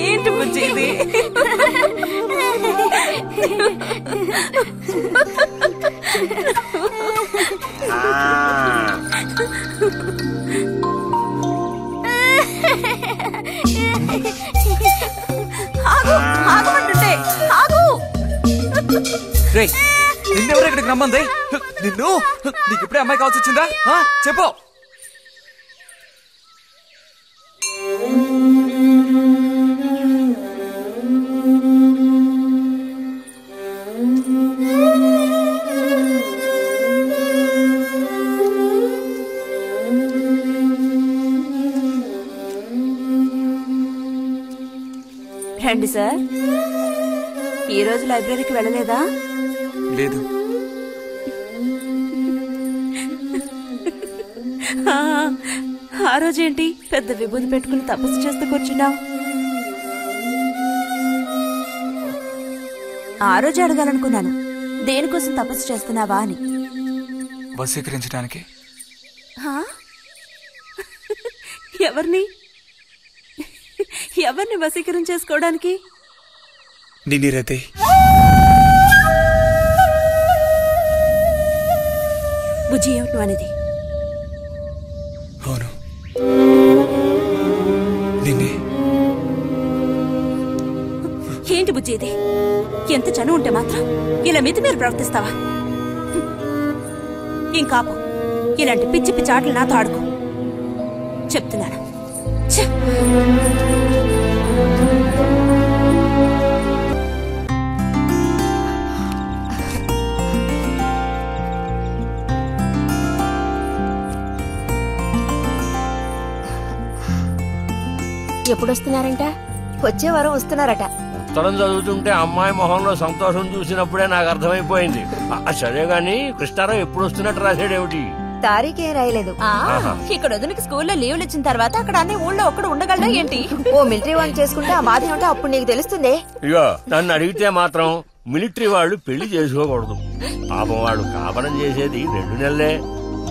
ఏంటి బుజ్జిది? ఆగు, ఆగమంటుంటే ఆగు. రేయ్, నిన్నెవరు ఇక్కడికి రమ్మంది? నిన్ను నీకు ఇప్పుడే అమ్మాయి కావాల్సి వచ్చిందా? చెప్పు. రండి సార్. ఈ రోజు లైబ్రరీకి వెళ్ళలేదా? లేదు. ఆ రోజేంటి పెద్ద విభూతి పెట్టుకుని తపస్సు చేస్తూ కూర్చున్నావు? ఆ రోజు అడగాలనుకున్నాను, దేనికోసం తపస్సు చేస్తున్నావా అని. వశీకరించడానికి. ఎవరిని ఎవరిని వశీకరణ చేసుకోవడానికి? నిన్ను రతి. బుజ్జి, ఏమిటి అనేది? అవును, నిన్నే. ఏంటి బుజ్జి ఇది? ఎంత చనువు ఉంటే మాత్రం ఇలా మీరు ప్రవర్తిస్తావా? ఇంకాపు ఇలాంటి పిచ్చి పిచ్చి ఆటలు నాతో ఆడుకో చెప్తున్నాను. ఎప్పుడొస్తున్నారంట? వచ్చే వారం వస్తున్నారట. ఉత్తరం చదువుతుంటే అమ్మాయి మొహంలో సంతోషం చూసినప్పుడే నాకు అర్థమైపోయింది. సరే గాని కృష్ణారావు ఎప్పుడు వస్తున్నట్టు రాశాడేమిటి? తారీఖే రాయలేదు. ఇక్కడ వదినకి స్కూల్లో లీవ్లు ఇచ్చిన తర్వాత అక్కడ అన్ని ఊళ్ళో ఒక్కడు ఉండగలడా ఏంటి? ఓ మిలిటరీ వాడిని చేసుకుంటే ఆ బాధ ఏమిటో అప్పుడు నీకు తెలుస్తుంది. ఇగో నన్ను అడిగితే మాత్రం మిలిటరీ వాళ్ళు పెళ్లి చేసుకోకూడదు. పాపం వాడు కాపరం చేసేది 2 నెలలే,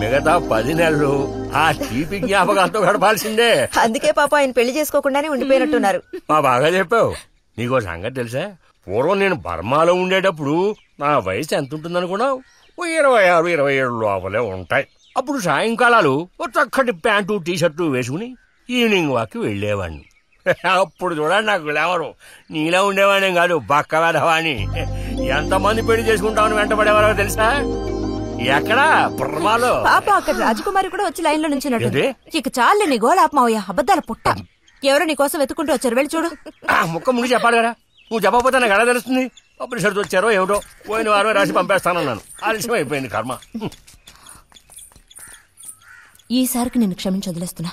మిగతా 10 నెలలు ఆ తీపి జ్ఞాపకాలతో గడపాల్సిందే. అందుకే పాప ఆయన పెళ్లి చేసుకోకుండానే ఉండిపోయినట్టున్నారు. బాగా చెప్పావు. నీకో సంగతి తెలుసా? పూర్వం నేను బర్మాలో ఉండేటప్పుడు నా వయసు ఎంత ఉంటుందనుకున్నావు? 26, 27 లోపలే ఉంటాయి. అప్పుడు సాయంకాలాలు ఒక చక్కటి ప్యాంటు టీషర్టు వేసుకుని ఈవినింగ్ వాక్ వెళ్లేవాడిని. అప్పుడు చూడండి నాకు గ్లామరు. నీలా ఉండేవాడిని కాదు, బక్క వేధవాణి. ఎంతమంది పెళ్లి చేసుకుంటామని వెంటబడేవారో తెలుసా? ఎక్కడా? బర్మాలో. పాప అక్కడ రాజకుమారి కూడా వచ్చి లైన్ లో నుంచి ఇక చాలే నీ గోలాపమావయ్య, అబద్దాల పుట్ట. ఎవరో నీ కోసం వెతుకుంటూ వచ్చారు, వెళ్ళి చూడు. ముక్క ముందు చెప్పాలి కదా, నువ్వు చెప్పకపోతే నాకు ఎలా తెలుస్తుంది? పబ్లిషర్స్ వచ్చారో ఏమిటో, పోయిన వారమే రాసి పంపేస్తానన్నాను. ఆలస్యం అయిపోయింది కర్మ. ఈసారికి నిన్ను క్షమించి వదిలేస్తున్నా.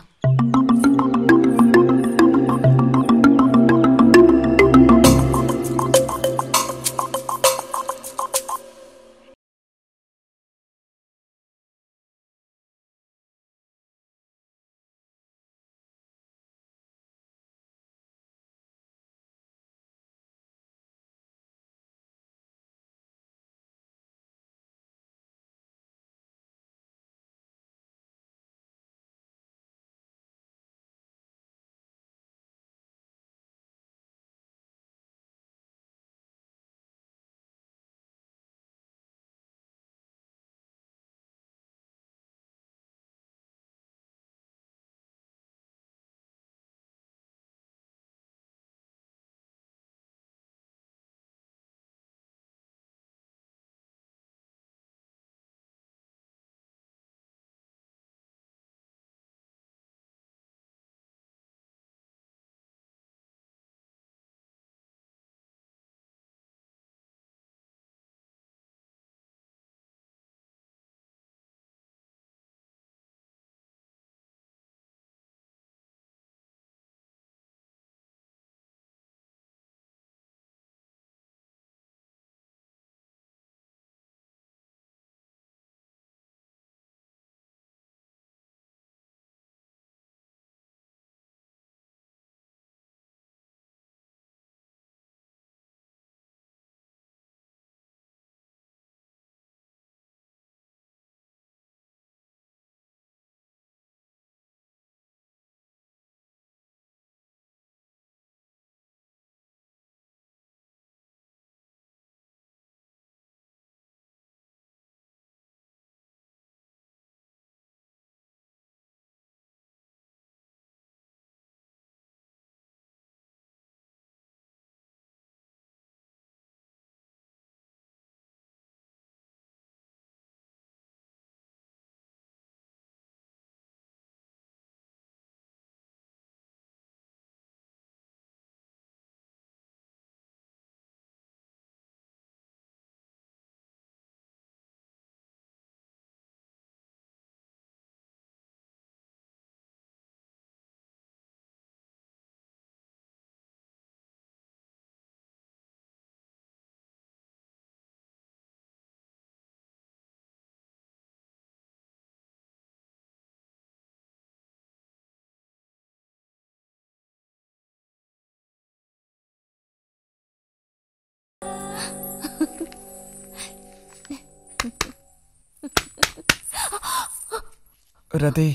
రతి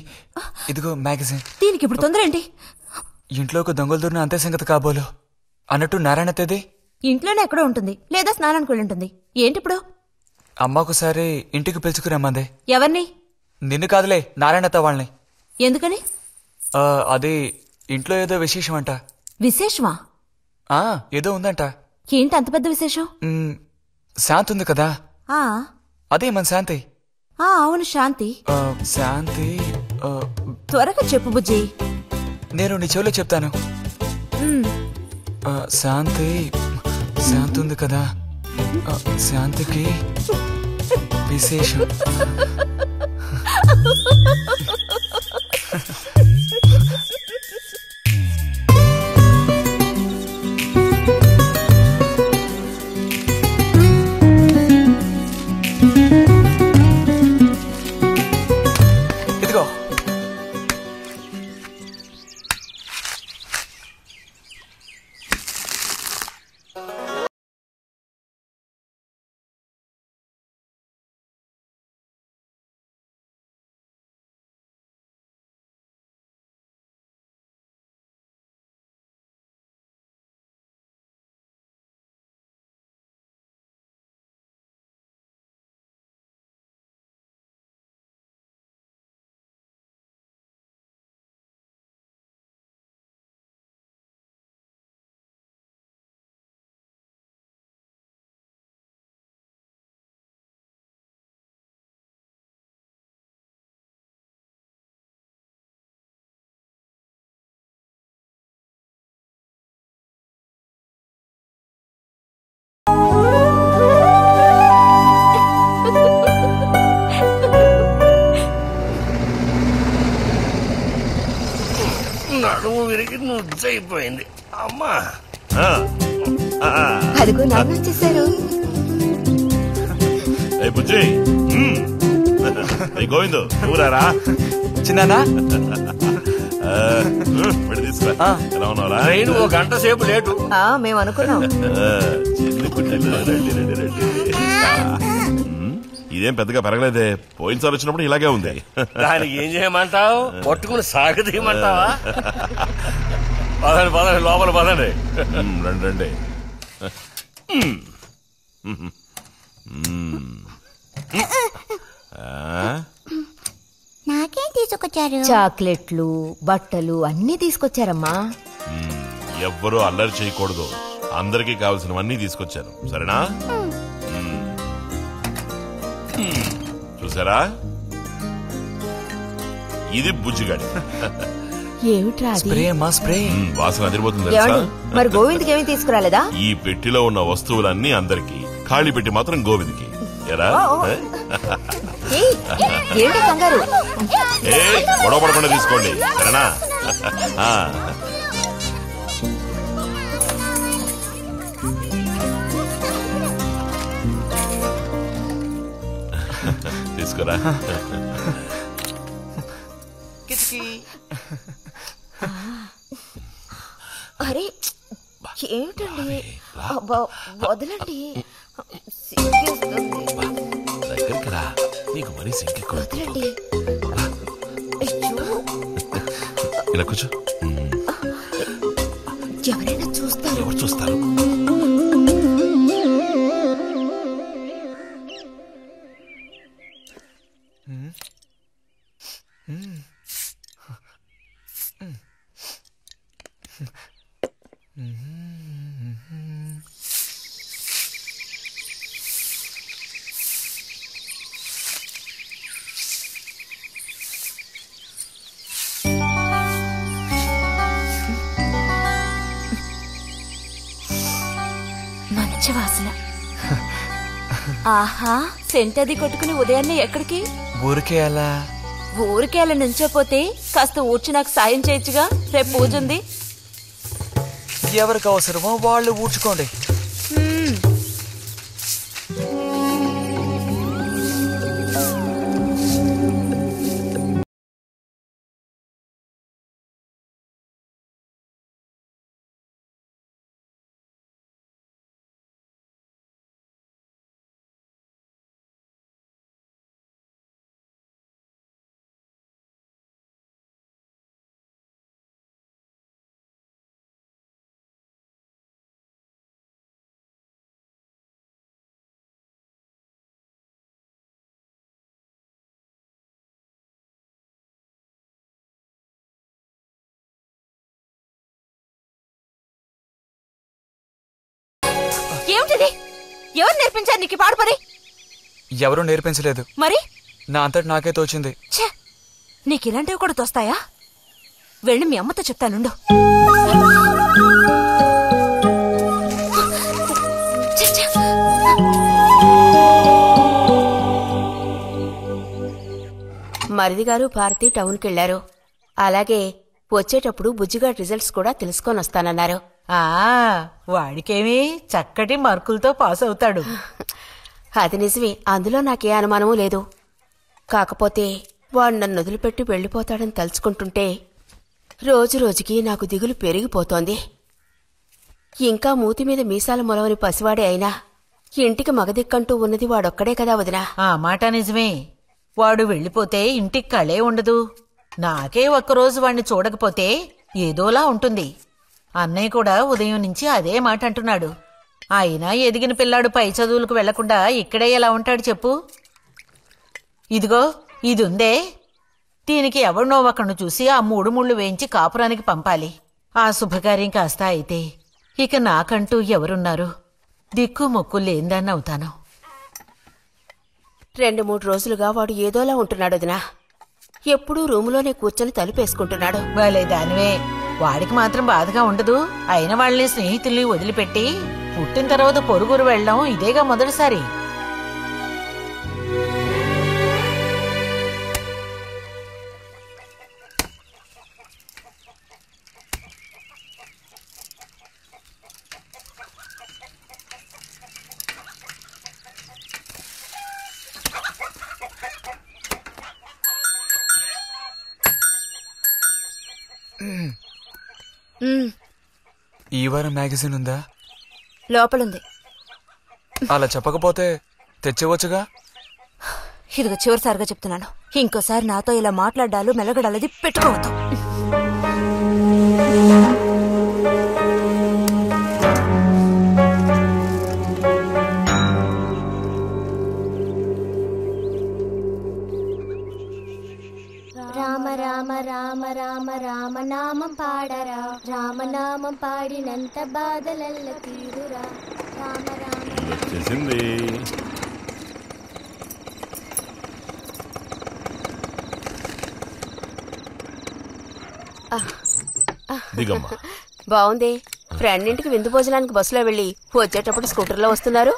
ఇదిగో మ్యాగజైన్. దీనికి ఇప్పుడు తొందర ఏంటి? ఇంట్లో ఒక దొంగలు దూరిన అంతే సంగతి కాబోలు. అన్నట్టు నారాయణ తేది ఇంట్లోనే ఎక్కడో ఉంటుంది, లేదా స్నానానికి వెళ్ళి ఉంటుంది. ఏంటి ఇప్పుడు? అమ్మకుసారి ఇంటికి పిలుచుకురమ్మందే. ఎవరిని? నిన్ను కాదులే, నారాయణత వాళ్ళని. ఎందుకని? అది ఇంట్లో ఏదో విశేషం అంట. విశేషమా? ఏదో ఉందంట. ఏంటి అంత పెద్ద విశేషం? శాంతి ఉంది కదా, ఆ అదే మన శాంతి. అవును, శాంతి. శాంతి త్వరగా చెప్పు బుజ్జి. నేను నీ చెవిలో చెప్తాను. శాంతి శాంతి ఉంది కదా, శాంతికి విశేషం. ఇదిగో నడుము విరిగి నుజ్జైపోయింది అమ్మా. అదిగో నాన్న వచ్చేసారు. గోవిందు ఊరారా చిన్నానా? తీసుకురా. ఎలా ఉన్నారా? ట్రైన్ 1 గంట సేపు లేటు. మేము అనుకున్నాం. ఇదేం పెద్దగా పెరగలేదే, పోయినసారి వచ్చినప్పుడు ఇలాగే ఉంది. దానికి ఏం చేయమంటావు? పట్టుకుని సాగదీయమంటావా? పదండి పదండి, లోపల పదండి. రండి రండి. నాకేం తీసుకొచ్చారు? చాక్లెట్లు, బట్టలు అన్నీ తీసుకొచ్చారమ్మా. ఎవ్వరూ అల్లరి చేయకూడదు, అందరికీ కావాల్సినవన్నీ తీసుకొచ్చాను, సరేనా? చూసారా, ఇది బుజ్జిగాడి. ఏమిట్రా అది? స్ప్రే అమ్మా, స్ప్రే. వాసన అదిరిపోతుంది తెలుసా? మరి గోవింద్కి ఏమీ తీసుకురాలేదా? ఈ పెట్టిలో ఉన్న వస్తువులన్నీ అందరికి, ఖాళీ పెట్టి మాత్రం గోవింద్కి. ఎరా ఏంటి కంగారు? గొడవ పడకుండా తీసుకోండి, సరేనా? తీసుకురా. అరే ఏమిటండి, వదలండి. దగ్గరికి రా, నీకు మరీ సింకెక్కువ. వదలండి. ఇలా కూర్చో. ఎవరైనా చూస్తారు. ఎవరు చూస్తారు? మంచి వాసన. ఆహా, సెంట్ అది కొట్టుకుని ఉదయాన్నే ఎక్కడికి? ఊరికే అలా. ఊరికే అలా నుంచోపోతే కాస్త ఊడ్చి నాకు సాయం చేయొచ్చుగా, రేపు పూజ ఉంది. ఎవరికి అవసరమో వాళ్ళు ఊడ్చుకోండి. ఏమిటిది? ఎవరు నేర్పించారు నీకు పాడు పని? ఎవరూ నేర్పించలేదు, మరి నా అంతటి నాకే తోచింది. ఛే, నీకు ఇలాంటివి కూడా తోస్తాయా? వెళ్ళి మీ అమ్మతో చెప్తానుండు. మరిది గారు భారతి టౌన్కి వెళ్లారు. అలాగే వచ్చేటప్పుడు బుజ్జిగా రిజల్ట్స్ కూడా తెలుసుకొని వస్తానన్నారు. వాడికేమి చక్కటి మార్కులతో పాస్ అవుతాడు. అది నిజమే, అందులో నాకే అనుమానమూ లేదు. కాకపోతే వాడు నన్ను వదిలిపెట్టి వెళ్లిపోతాడని తలుచుకుంటుంటే రోజు రోజుకి నాకు దిగులు పెరిగిపోతోంది. ఇంకా మూతి మీద మీసాల మొలవని పసివాడే అయినా ఇంటికి మగదిక్కంటూ ఉన్నది వాడొక్కడే కదా వదినా. ఆ మాట నిజమే. వాడు వెళ్ళిపోతే ఇంటికి కళే ఉండదు. నాకే ఒక్కరోజు వాణ్ణి చూడకపోతే ఏదోలా ఉంటుంది. అన్నయ్య కూడా ఉదయం నుంచి అదే మాట అంటున్నాడు. అయినా ఎదిగిన పిల్లాడు పై చదువులకు వెళ్లకుండా ఇక్కడే ఎలా ఉంటాడు చెప్పు? ఇదిగో ఇదుందే, దీనికి ఎవరినో ఒకరిని చూసి ఆ 3 ముళ్ళు వేయించి కాపురానికి పంపాలి. ఆ శుభకార్యం కాస్త అయితే ఇక నాకంటూ ఎవరున్నారు? దిక్కు మొక్కు లేందాన్ని అవుతాను. 2-3 రోజులుగా వాడు ఏదోలా ఉంటున్నాడు వదినా. ఎప్పుడూ రూములోనే కూర్చొని తలుపేసుకుంటున్నాడు. వాళ్ళే దానివే, వాడికి మాత్రం బాధగా ఉండదు. అయిన వాళ్ళని స్నేహితుల్ని వదిలిపెట్టి పుట్టిన తర్వాత పొరుగురు వెళ్ళడం ఇదేగా మొదటిసారి. ఈ వారం మ్యాగజైన్ ఉందా? లోపలుంది. అలా చెప్పకపోతే తెచ్చేవచ్చుగా. ఇదిగో చివరిసారిగా చెప్తున్నాను, ఇంకోసారి నాతో ఇలా మాట్లాడాలు మెలగడాలది పెట్టుకోవద్దు. రామ రామ రామ రామ రామ నామం పాడరా, రామనామం పాడినంత బాధలల్ల తీరురా. రామ రామ వచ్చేసింది. దిగమ్మా. బావుంది. ఫ్రెండ్ ఇంటికి విందు భోజనానికి బస్సులో వెళ్లి వచ్చేటప్పుడు స్కూటర్లో వస్తున్నారు.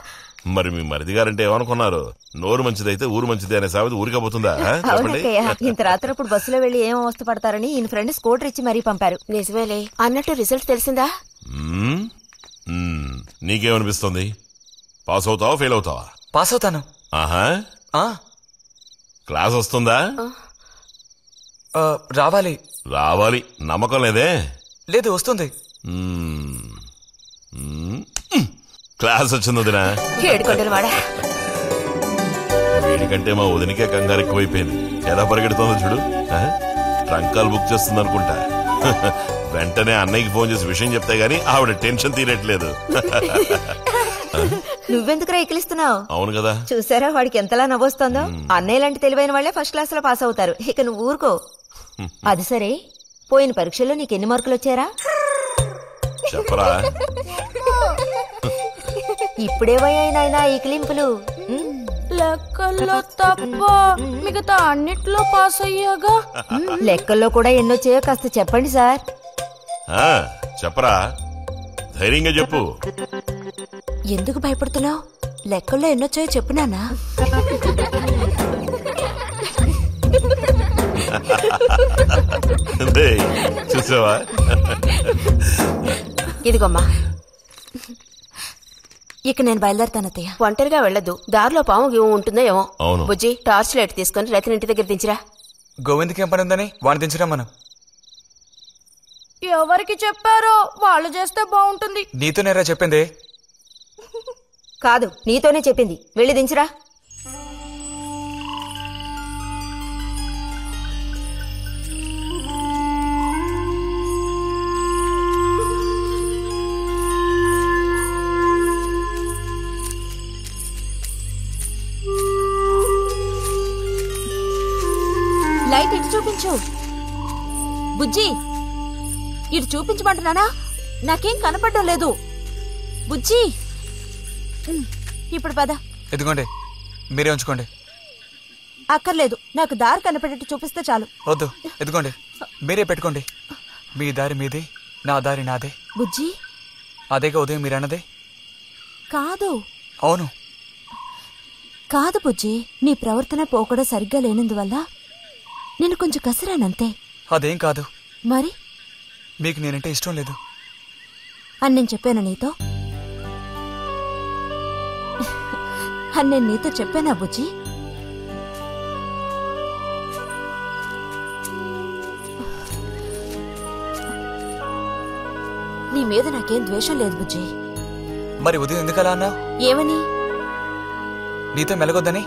మరి మీ మరిది గారంటే ఏమనుకున్నారు? నోరు మంచిదైతే ఊరు మంచిది అనే సామెత ఊరికపోతుందా? అవునక్కయ్య, ఇంత రాత్రప్పుడు బస్సులో వెళ్లి ఏం అవస్థ పడతారని ఈయన ఫ్రెండ్ స్కూటర్ ఇచ్చి మరీ పంపారు. నిజమేలే. అన్నట్టు రిజల్ట్ తెలిసిందా? నీకేమనిపిస్తుంది? పాస్ అవుతావా ఫెయిల్ అవుతావా? పాస్ అవుతాను. ఆహా, క్లాస్ వస్తుందా? రావాలి. రావాలి. నమ్మకం లేదే? లేదు, వస్తుంది. క్లాస్ వచ్చింది వదినా. వీడికంటే మా వదినకే కంగారు ఎక్కువైపోయింది. ఎలా పరిగెడుతుందో చూడు. ట్రంకాలు బుక్ చేస్తుంది అనుకుంటా. వెంటనే అన్నయ్యకి ఫోన్ చేసి విషయం చెప్తే గానీ ఆవిడ టెన్షన్ తీరట్లేదు. నువ్వెందుకురా ఎక్కిలిస్తున్నావు? అవును కదా, చూసారా వాడికి ఎంతలా నవ్వొస్తుందో. అన్నయ్య లాంటి తెలివైన వాళ్లే ఫస్ట్ క్లాస్ లో పాస్ అవుతారు. ఇక నువ్వు ఊరుకో. అది సరే, పోయిన పరీక్షల్లో నీకెన్ని మార్కులు వచ్చారా? చెప్పరా. ఇప్పుడేవయ్యాయినా ఈ క్లింపులు? లెక్కల్లో తప్ప మిగతా అన్నిట్లో పాస్ అయ్యాగా. లెక్కల్లో కూడా ఎన్నొచ్చాయో కాస్త చెప్పండి సార్. చెప్పరా, ధైర్యంగా చెప్పు. ఎందుకు భయపడుతున్నావు? లెక్కల్లో ఎన్నొచ్చాయో చెప్పు నాన్నా. చూసావా? ఇదిగోమ్మా. ఇక నేను బయలుదేరుతాను అత్తయ్య. ఒంటరిగా వెళ్లొద్దు, దారిలో పాము గీము ఉంటుందో ఏమో. అవును. బుజ్జి, టార్చ్ లైట్ తీసుకుని రతిని ఇంటి దగ్గర దించిరా. గోవింద్కి ఏం పని ఉందని వాడిని దించరా మనం. ఎవరికి చెప్పారో వాళ్ళు చేస్తే బాగుంటుంది. నీతోనేరా చెప్పింది? కాదు, నీతోనే చెప్పింది. వెళ్ళి దించరా. లైట్ ఇటు చూపించు. బుజ్జి, ఇటు చూపించమంటున్నానా? నాకేం కనపడడం లేదు. బుజ్జి, ఇప్పుడు పద. ఎదుగోండి, మీరే ఉంచుకోండి. అక్కర్లేదు, నాకు దారి కనపడేట్టు చూపిస్తే చాలు. వద్దు, ఎదుగోండి, మీరే పెట్టుకోండి. మీ దారి మీదే, నా దారి నాదే. బుజ్జి, అదేగా ఉదయం మీరన్నదే. కాదు. అవును. కాదు బుజ్జి, నీ ప్రవర్తన పోకడ సరిగ్గా లేనందువల్ల నేను కొంచెం కసిరానంతే. అదేం కాదు. మరి మీకు నేనంటే ఇష్టం లేదు అని నేను చెప్పాను నీతో? అని నేను నీతో చెప్పానా బుజ్జి? నీ మీద నాకేం ద్వేషం లేదు బుజ్జి. మరి ఉదయం ఎందుకలా అన్నావు? ఏమని? నీతో మెలగొద్దని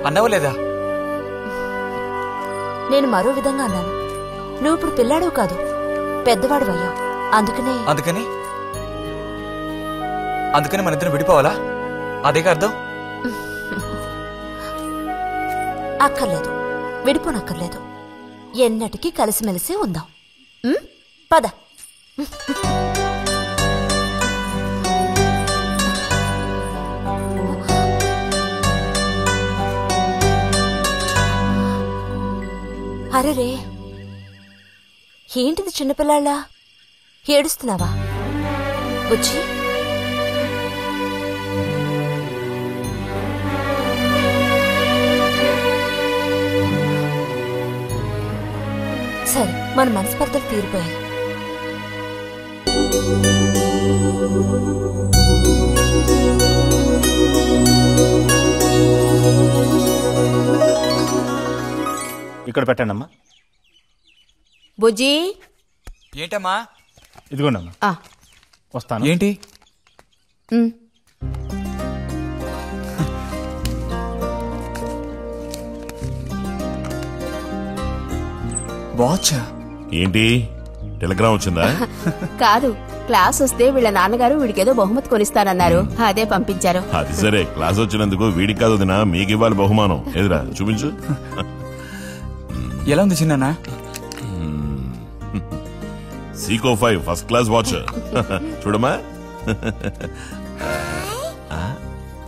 అన్నావా లేదా? నేను మరో విధంగా అన్నాను. నువ్వు ఇప్పుడు పిల్లాడు కాదు, పెద్దవాడు అయ్యావు. అందుకని మన ఇద్దరం విడిపోవాలా? అదేగా అర్థం? అక్కర్లేదు, విడిపోనక్కర్లేదు. ఎన్నటికీ కలిసిమెలిసి ఉందాం. పద. అరెరే, ఏంటిది చిన్నపిల్లాళ్ళ ఏడుస్తున్నావా బుజ్జి? సరే, మన మనస్పర్ధలు తీరిపోయాయి. ఇక్కడ పెట్టండమ్మా. బుజ్జి. ఏంటమ్మా? ఇదిగోండమ్మా. వస్తాను. ఏంటి? వాచా? ఏంటి, టెలిగ్రామ్ వచ్చిందా? కాదు, క్లాస్ వస్తే వీళ్ళ నాన్నగారు వీడికేదో బహుమతి కొనిస్తానన్నారు, అదే పంపించారు. అది సరే, క్లాస్ వచ్చినందుకు వీడికి కాదు వదినా, మీకు ఇవ్వాలి బహుమానం. ఎదురా చూపించు. ఎలా ఉంది చిన్న? Seeko 5 first class watch. చూడమ్మా.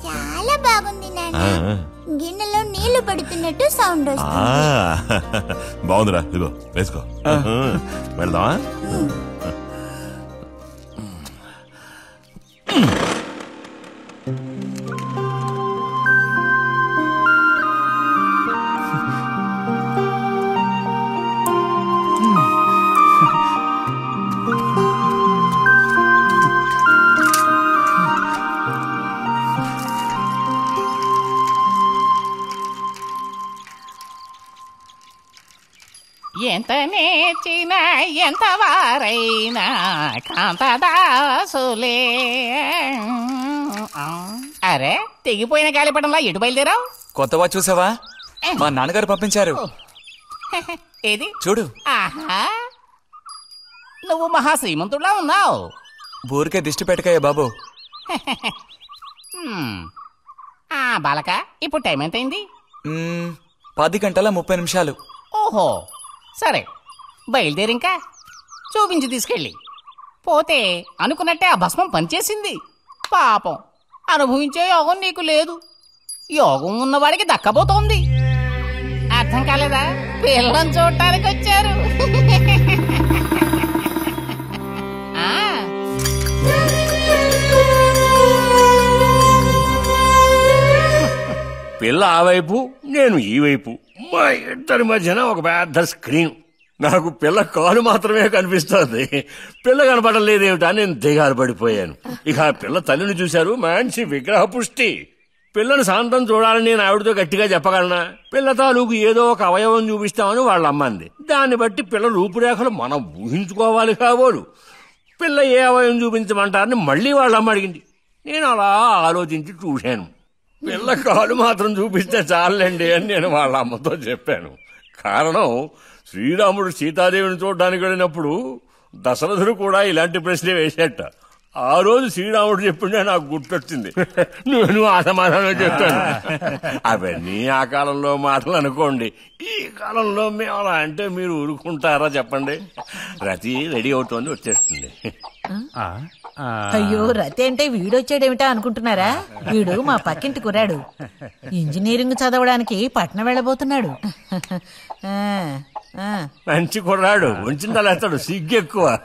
చాలా బాగుంది నాన్న. గిన్నెలో నీళ్లు పడుతున్నట్టు సౌండ్ వస్తుంది. బాగుందిరా, ఇదిగో వేసుకో. వెళ్దామా? ఎంత నేర్చినా ఎంత వారైనా కాంతదాసులే. అరే, తెగిపోయిన గాలిపటంలా ఎటు బయలుదేరావు? కొత్త వాచ్ చూసావా? మా నాన్నగారు పంపించారు. ఏది చూడు. ఆహా, నువ్వు మహాశ్రీమంతుడులా ఉన్నావు. ఊరికే దిష్టి పెట్టకాయ బాబు. బాలక, ఇప్పుడు టైం ఎంతైంది? 10:30 ఓహో, సరే, బయలుదేరి ఇంకా చూపించి తీసుకెళ్ళి. పోతే అనుకున్నట్టే ఆ భస్మం పనిచేసింది. పాపం, అనుభవించే యోగం నీకు లేదు. యోగం ఉన్నవాడికి దక్కబోతోంది. అర్థం కాలేదా? పిల్లని చూడటానికి వచ్చారు. పిల్ల ఆ వైపు, నేను ఈ వైపు, మా ఇద్దరి మధ్యన ఒక పెద్ద స్క్రీన్. నాకు పిల్ల కాలు మాత్రమే కనిపిస్తోంది. పిల్ల కనపడలేదేమిటా నేను దిగాలు పడిపోయాను. ఇక ఆ పిల్ల తల్లిని చూశారు, మంచి విగ్రహ పుష్టి. పిల్లని శాంతం చూడాలని నేను ఆవిడతో గట్టిగా చెప్పగలనా? పిల్ల తాలూకు ఏదో ఒక అవయవం చూపిస్తామని వాళ్ళ అమ్మంది. దాన్ని బట్టి పిల్ల రూపురేఖలు మనం ఊహించుకోవాలి కాబోలు. పిల్ల ఏ అవయవం చూపించమంటారని మళ్ళీ వాళ్ళ అమ్మ అడిగింది. నేను అలా ఆలోచించి చూశాను. పిల్ల కాలు మాత్రం చూపిస్తే చాలండి అని నేను వాళ్ళ అమ్మతో చెప్పాను. కారణం, శ్రీరాముడు సీతాదేవిని చూడడానికి వెళ్ళినప్పుడు దశరథుడు కూడా ఇలాంటి ప్రశ్నే వేసేట. ఆ రోజు శ్రీరాముడు చెప్పిండే నాకు గుర్తొచ్చింది. నేను ఆ సమాధానం చెప్పాను. అవన్నీ ఆ కాలంలో మాటలు అనుకోండి. ఈ కాలంలో మేము అలా అంటే మీరు ఊరుకుంటారా చెప్పండి? రతి రెడీ అవుతోంది, వచ్చేస్తుంది. అయ్యో రతి అంటే వీడొచ్చాడేమిటా అనుకుంటున్నారా? వీడు మా పక్కింటి కుర్రాడు. ఇంజనీరింగ్ చదవడానికి పట్నం వెళ్ళబోతున్నాడు. మంచి కుర్రాడు, ఉంచిందలేస్తాడు, సిగ్గు ఎక్కువ.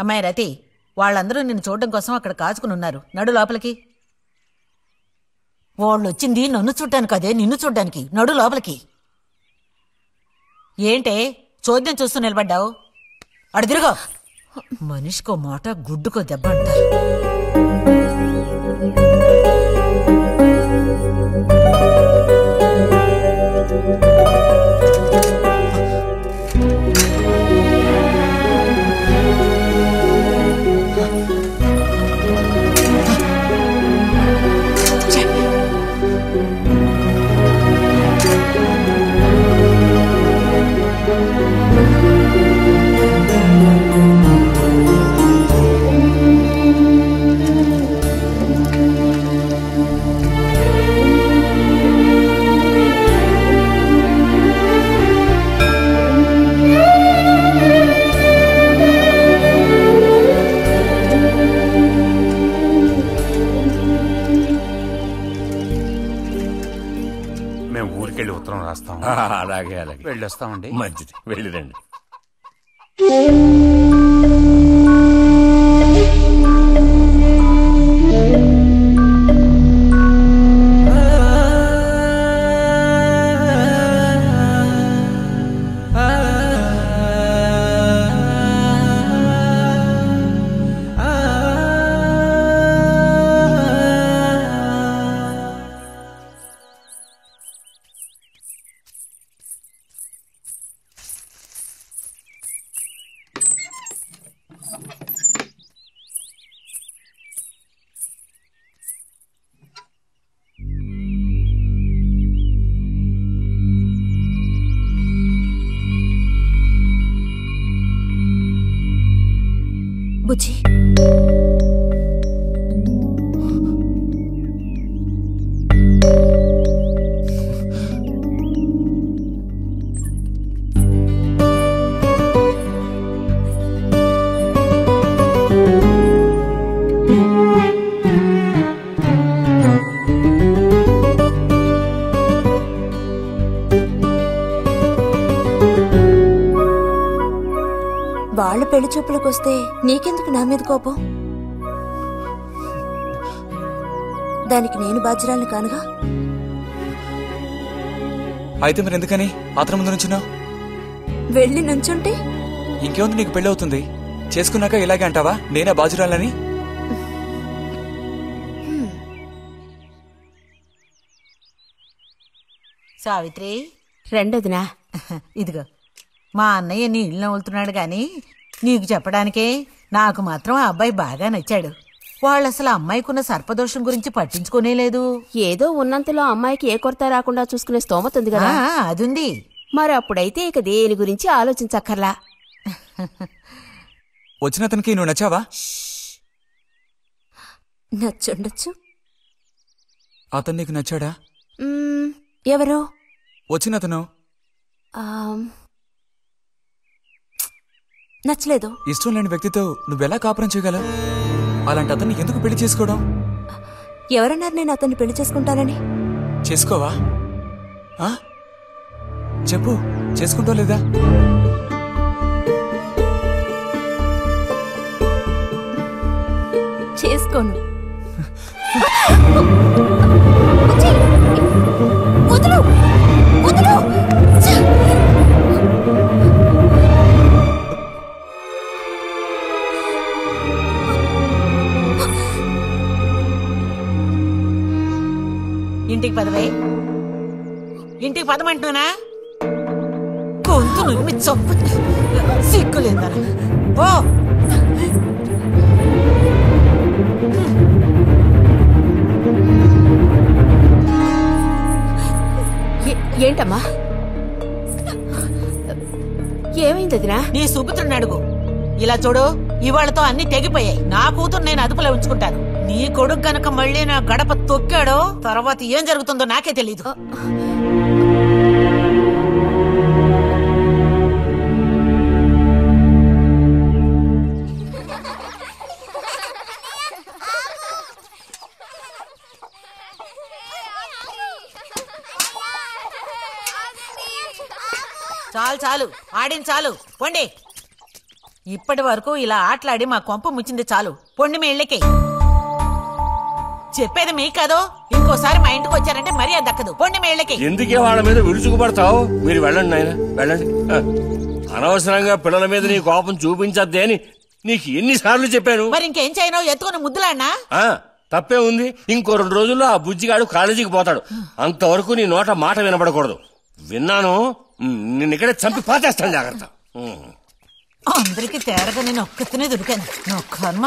అమ్మాయి రతి, వాళ్ళందరూ నిన్ను చూడడం కోసం అక్కడ కాచుకుని ఉన్నారు. నడు లోపలికి. వాళ్ళు వచ్చింది నన్ను చూడ్డానికి, అదే నిన్ను చూడ్డానికి. నడు లోపలికి. ఏంటే చోద్యం చూస్తూ నిలబడ్డావు? అడు తిరుగో. మనిషికో మాట గుడ్డుకో దెబ్బ అంటారు. అలాగే అలాగే వెళ్ళొస్తామండి. మంచిది, వెళ్ళిరండి. బుజ్జి, వాళ్ళ పెళ్లి చూపులకు వస్తే నీకెందుకు నా మీద కోపం? దానికి నేను బాధ్యురాలిని కానుగా. అయితే మరి ఎందుకని అతని ముందు నుంచున్నావు? వెళ్ళి నుంచుంటే ఇంకేముంది, నీకు పెళ్లి అవుతుంది. చేసుకున్నాక ఇలాగే అంటావా నేనే బాధ్యురాలని? సావిత్రి, రెండోదినా. ఇదిగో మా అన్నయ్య నీ ఇల్లు నవ్వులుతున్నాడు గాని నీకు చెప్పడానికే. నాకు మాత్రం ఆ అబ్బాయి బాగా నచ్చాడు. వాళ్ళు అసలు అమ్మాయికున్న సర్పదోషం గురించి పట్టించుకునే లేదు. ఏదో ఉన్నంతలో అమ్మాయికి ఏ కొరత రాకుండా చూసుకునే స్తోమత ఉంది కదా. అదుంది. మరి అప్పుడైతే ఇక దేని గురించి ఆలోచించక్కర్లా. వచ్చిన అతనికి నువ్వు నచ్చావా? నచ్చుండొచ్చు. అతను నీకు నచ్చాడా? ఎవరో వచ్చిన అతను నచ్చలేదు. ఇష్టం లేని వ్యక్తితో నువ్వెలా కాపురం చేయగలవు? అలాంటి అతన్ని ఎందుకు పెళ్లి చేసుకోవడం? ఎవరన్నారు నేను అతన్ని పెళ్లి చేసుకుంటానని? చేసుకోవా? చెప్పు, చేసుకుంటావు లేదా? చేసుకోను. వదలు, వదలు. ఇంటికి పదవే. ఇంటికి పదమంటున్నానా? గొంతు నువ్వు చంపు సిగ్గులేదా ఓ ఏంటమ్మా ఏమైంది వదినా? నీ సుపుత్రుని అడుగు. ఇలా చూడు, ఇవాళతో అన్ని తెగిపోయాయి. నా కూతురు నేను అదుపులో ఉంచుకుంటాను. నీ కొడుకు గనక మళ్ళీ నా గడప తొక్కాడో తర్వాత ఏం జరుగుతుందో నాకే తెలీదు. చాలు చాలు ఆడింది చాలు, పొండి. ఇప్పటి వరకు ఇలా ఆటలాడి మా కొంప ముచ్చింది చాలు. పొండి మీ ఇళ్ళకి. చెప్పేది మీ కాదో, ఇంకోసారి మా ఇంటికి వచ్చారంటే మరీ అది దక్కదు. పొండి మీ ఇళ్ళకి. ఎందుకే వాళ్ళ మీద విరుచుకుపడతావు? మీరు వెళ్ళండి నాయన, వెళ్ళండి. అనవసరంగా పిల్లల మీద నీ కోపం చూపించద్దే అని నీకు ఎన్నిసార్లు చెప్పాను. మరి ఇంకేం చేయను? ఎత్తుకుని ముద్దులాడినా తప్పే ఉంది. ఇంకో 2 రోజుల్లో ఆ బుజ్జిగాడు కాలేజీకి పోతాడు. అంతవరకు నీ నోట మాట వినబడకూడదు. విన్నాను, నిన్న ఇక్కడే చంపి పాతేస్తాను, జాగ్రత్త. అందరికి తేరగా నేను ఒక్కతనే దొరికాను. నా కర్మ.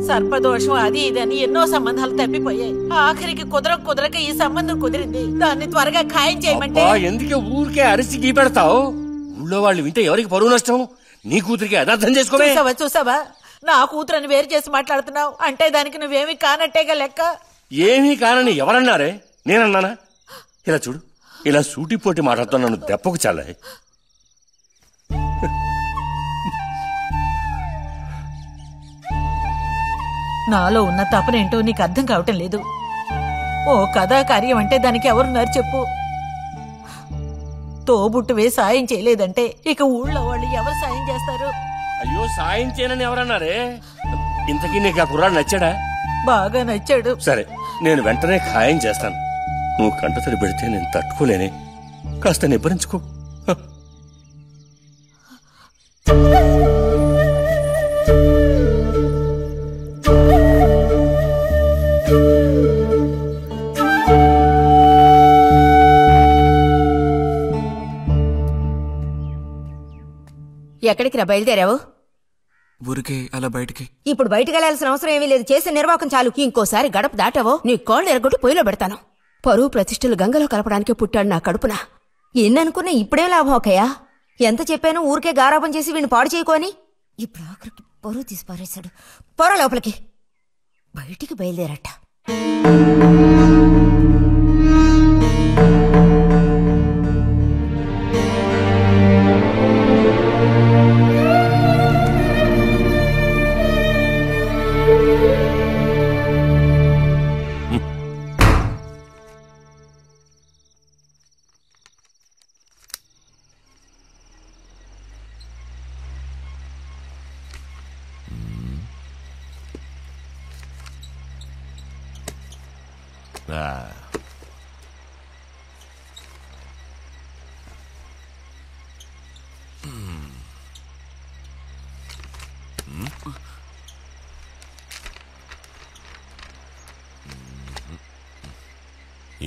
సర్పదోషం అది ఇదని ఎన్నో సంబంధాలు తప్పిపోయాయి. ఆఖరికి కుదరక ఈ సంబంధం కుదిరింది. దాన్ని త్వరగా ఖాయం చేయమంటే ఎందుకే ఊరికే అరిసి గీ పెడతావు? ఊళ్ళో వాళ్ళు వింటే ఎవరికి పరువు నష్టం? నీ కూతురికి అదర్థం చేసుకోవే. చూసావా నా కూతురని వేరు చేసి మాట్లాడుతున్నావు అంటే దానికి నువ్వేమీ కానట్టేగా లెక్క. ఏమీ కానని ఎవరన్నారే? నేనన్నానా? ఇలా చూడు, ఇలా సూటిపోటి మాట్లాడుతూ నన్ను దెప్పకు చాలా. నాలో ఉన్న తపనేంటో నీకు అర్థం కావటం లేదు. ఓ కథా కార్యం అంటే దానికి ఎవరున్నారు చెప్పు? తోబుట్టువే సాయం చేయలేదంటే ఇక ఊళ్ళో వాళ్ళు ఎవరు సాయం చేస్తారు? అయ్యో, సాయం చేయనని ఎవరన్నారే? ఇంతకీ నీకు ఆ కుర్రాడు నచ్చాడా? బాగా నచ్చాడు. సరే, నేను వెంటనే ఖాయం చేస్తాను. నువ్వు కంటతడి పెడితే నేను తట్టుకోలేనే. కాస్త నిబ్బరించుకో. ఎక్కడికి రా బయలుదేరావు? ఊరికే అలా బయటికి. ఇప్పుడు బయటకు వెళ్లాల్సిన అవసరం ఏమీ లేదు. చేసే నిర్వాహకం చాలు. ఇంకోసారి గడప దాటావో నీ కోళ్ళు ఎరగొట్టి పొయ్యిలో పెడతాను. పరువు ప్రతిష్టలు గంగలో కలపడానికే పుట్టాడు నా కడుపున. ఎన్ననుకున్నా ఇప్పుడే లాభం ఒకయా? ఎంత చెప్పాను ఊరికే గారాపం చేసి వీడిని పాడు చేయకోని. ఇప్పుడు ఆఖరికి పరువు తీసి పారేశాడు. పొర లోపలికి. బయటికి బయలుదేరట.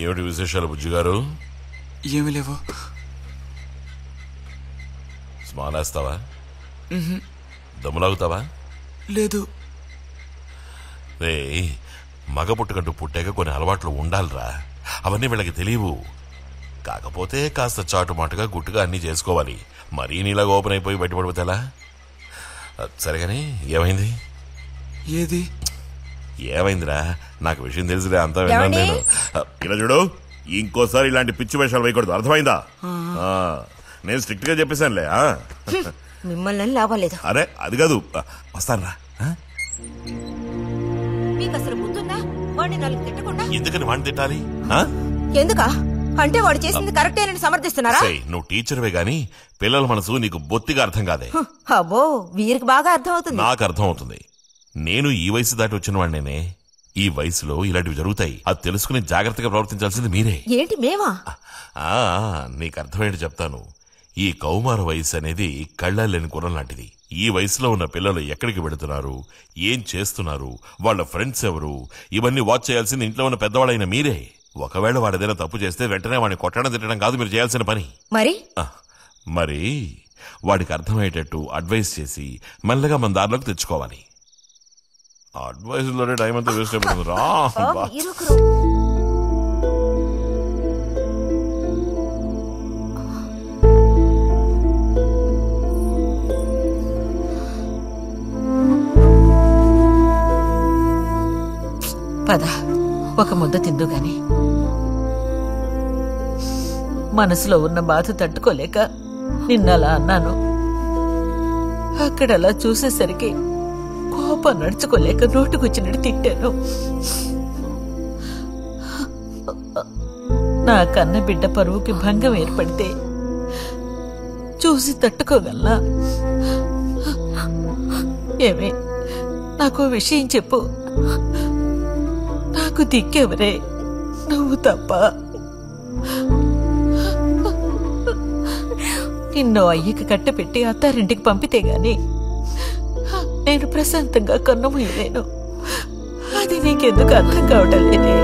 ఏమిటి విశేషాలు బుజ్జిగారు? ఏమి లేవు. స్మానేస్తావా? దమ్ములాగుతావా? లేదు. రే, మగ పుట్టుకంటూ పుట్టాక కొన్ని అలవాట్లు ఉండాలిరా. అవన్నీ వీళ్ళకి తెలియవు. కాకపోతే కాస్త చాటుమాటుగా గుట్టుగా అన్నీ చేసుకోవాలి. మరీ నీలాగా ఓపెన్ అయిపోయి బయటపడిపోతేలా? సరేగాని ఏమైంది? ఏది ఏమైందిరా? నాకు విషయం తెలిసిలే, అంతా విన్నాను నేను. ఇలా చూడు, ఇంకోసారి ఇలాంటి పిచ్చి వేషాలు వేయకూడదు, అర్థమైందా? నేను స్ట్రిక్ట్ గా చెప్పేశానులే. మిమ్మల్ని లాభం లేదు. అరే అది కాదు, వస్తానురా. మీకు అసలు గుర్తుందా? వాడిని 4 తిట్టకుండా ఎందుకని వాడిని తిట్టాలి? ఎందుకా? అంటే వాడు చేసింది కరెక్టేనని సమర్థిస్తున్నారా? నువ్వు టీచర్వే గాని పిల్లల మనసు నీకు బొత్తిగా అర్థం కాదే. అబ్బో, వీరికి బాగా అర్థం అవుతుంది. నాకు అర్థం అవుతుంది. నేను ఈ వయసు దాటి వచ్చిన వాడినేనే. ఈ వయసులో ఇలాంటివి జరుగుతాయి. అది తెలుసుకుని జాగ్రత్తగా ప్రవర్తించాల్సింది మీరే. ఏంటి మేమా? నీకు అర్థమేంటి చెప్తాను. ఈ కౌమార వయసు అనేది కళ్ళలేని గుర్రం లాంటిది. ఈ వయసులో ఉన్న పిల్లలు ఎక్కడికి వెళుతున్నారు, ఏం చేస్తున్నారు, వాళ్ళ ఫ్రెండ్స్ ఎవరు, ఇవన్నీ వాచ్ చేయాల్సింది ఇంట్లో ఉన్న పెద్దవాళ్ళైన మీరే. ఒకవేళ వాడేదైనా తప్పు చేస్తే వెంటనే వాడిని కొట్టడం తిట్టడం కాదు మీరు చేయాల్సిన పని. మరి వాడికి అర్థమయ్యేటట్టు అడ్వైస్ చేసి మెల్లగా మన దారిలోకి తెచ్చుకోవాలి. అడ్వైస్ లోనే టైం అంతా వేస్ట్ అయిపోతుంది రా. పద ఒక ముద్ద తిందు గాని. మనసులో ఉన్న బాధ తట్టుకోలేక నిన్నలా అన్నాను. అక్కడలా చూసేసరికి కోపం నడుచుకోలేక నోటుకొచ్చినట్టు తిట్టాను. నా కన్న బిడ్డ పరువుకి భంగం ఏర్పడితే చూసి తట్టుకోగలనా? ఏమే నాకు విషయం చెప్పు. నాకు దిక్కెవరే? నువ్వు తప్ప. నిన్నో అయ్యకి కట్టపెట్టి అత్తారింటికి పంపితే గాని నేను ప్రశాంతంగా కన్నుమూయలేను. అది నీకెందుకు అర్థం కావటం లేదే?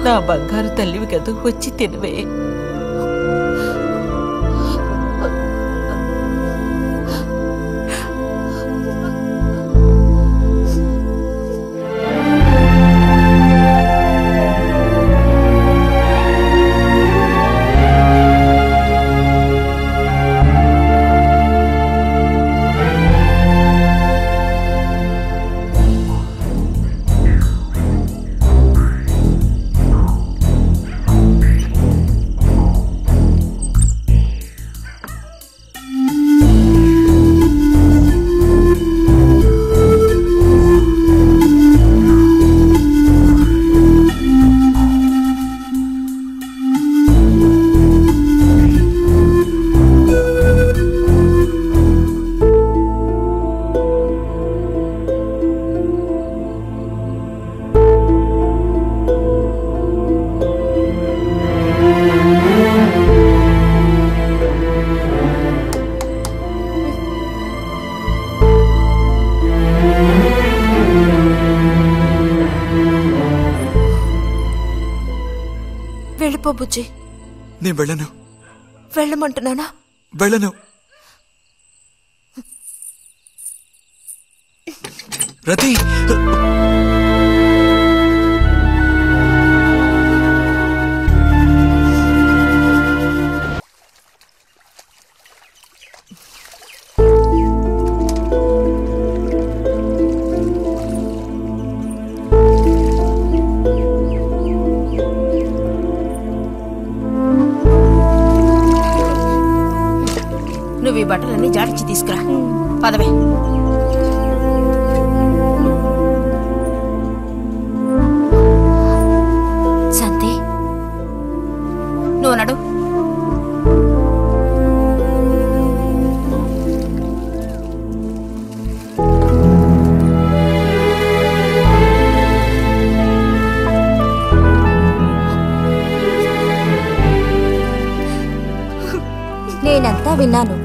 నా బంగారు తల్లివి కదా, వచ్చి తినవే. వెళ్ళిపో బుజ్జి. నేను వెళ్ళను. వెళ్ళమంటున్నానా? వెళ్ళను. రతి, నువ్వు ఈ బట్టలన్నీ జాడించి తీసుకురా. పదవే. శాంతి, నువ్వు నడు. నేనంతా విన్నాను.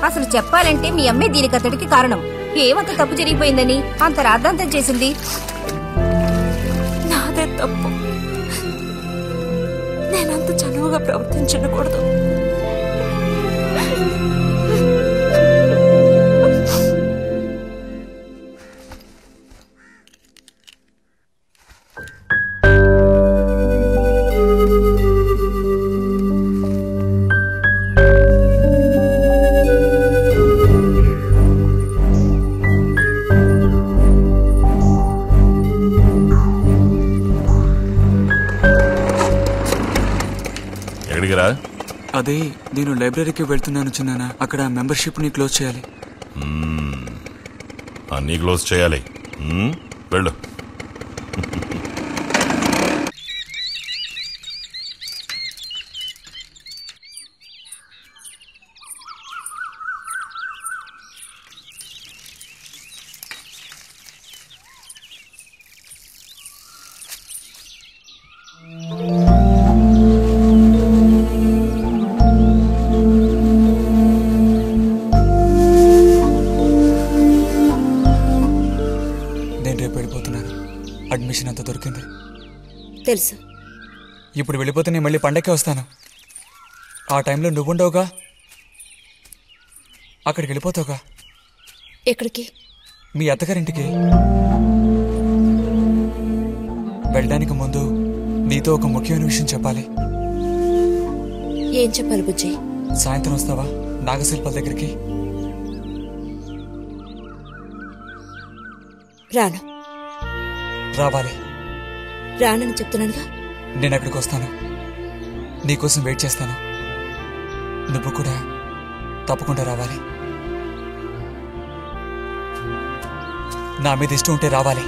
అసలు చెప్పాలంటే మీ అమ్మే దీనికి అతడికి కారణం. ఏమంత తప్పు జరిగిపోయిందని అంత రాద్ధాంతం చేసింది? నాదే తప్పు. నేనంత చనువుగా ప్రవర్తించకూడదు. అదే నేను లైబ్రరీకి వెళ్తున్నాను చిన్నానా. అక్కడ మెంబర్షిప్ ని క్లోజ్ చేయాలి. అన్నీ క్లోజ్ చేయాలి. వెళ్ళు. తెలుసు. ఇప్పుడు వెళ్ళిపోతే నేను మళ్ళీ పండక్కే వస్తాను. ఆ టైంలో నువ్వుండవుగా, అక్కడికి వెళ్ళిపోతావుగా. ఎక్కడికి? మీ అత్తగారింటికి. వెళ్ళడానికి ముందు నీతో ఒక ముఖ్యమైన విషయం చెప్పాలి. ఏం చెప్పాలి బుజ్జి? సాయంత్రం వస్తావా నాగశిల్పాల దగ్గరికి? రాను. రావాలి. రానని చెప్తున్నానుగా. నేను అక్కడికి వస్తాను, నీకోసం వెయిట్ చేస్తాను. నువ్వు కూడా తప్పకుండా రావాలి. నా మీద ఇష్టం ఉంటే రావాలి.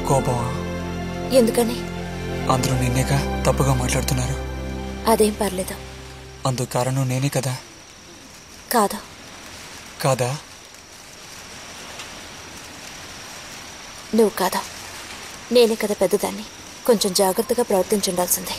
కోపమా? ఎందుకని? అందరూ నిన్నేగా తప్పుగా మాట్లాడుతున్నారు. అదేం పర్లేదు. అందుకు కారణం నేనే కదా. కాదు. కాదా? నువ్వు కాదా, నేనే కదా పెద్దదాన్ని. కొంచెం జాగ్రత్తగా ప్రవర్తించుండాల్సిందే.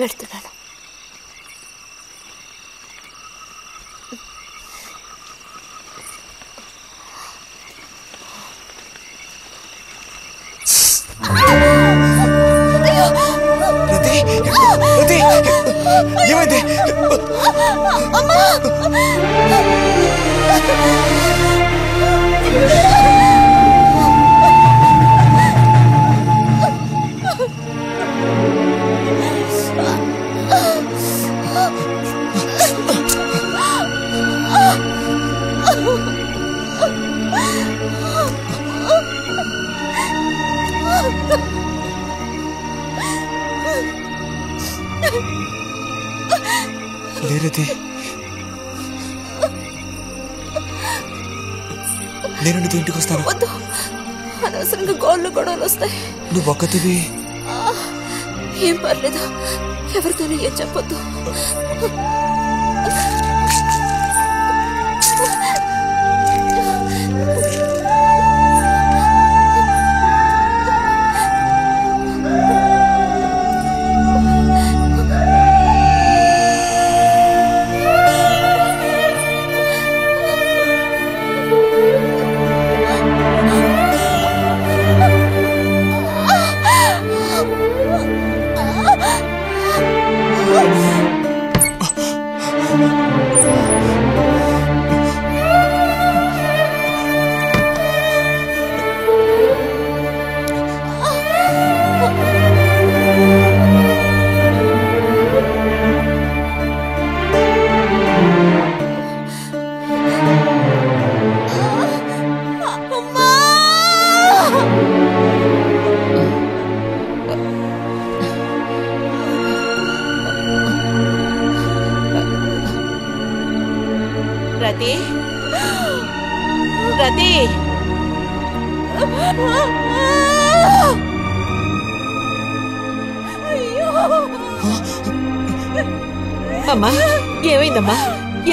వెళ్తున్నాను. ఏమైంది? లేరది, నేను నీతో ఇంటికి వస్తాను. వద్దు, అనవసరంగా గోళ్ళు గొడవలు వస్తాయి. నువ్వు ఒక్కతివి. ఏం పర్లేదు, ఎవరితోనూ ఏం చెప్పొద్దు. రతి, రతి, అమ్మా ఏమైందమ్మా?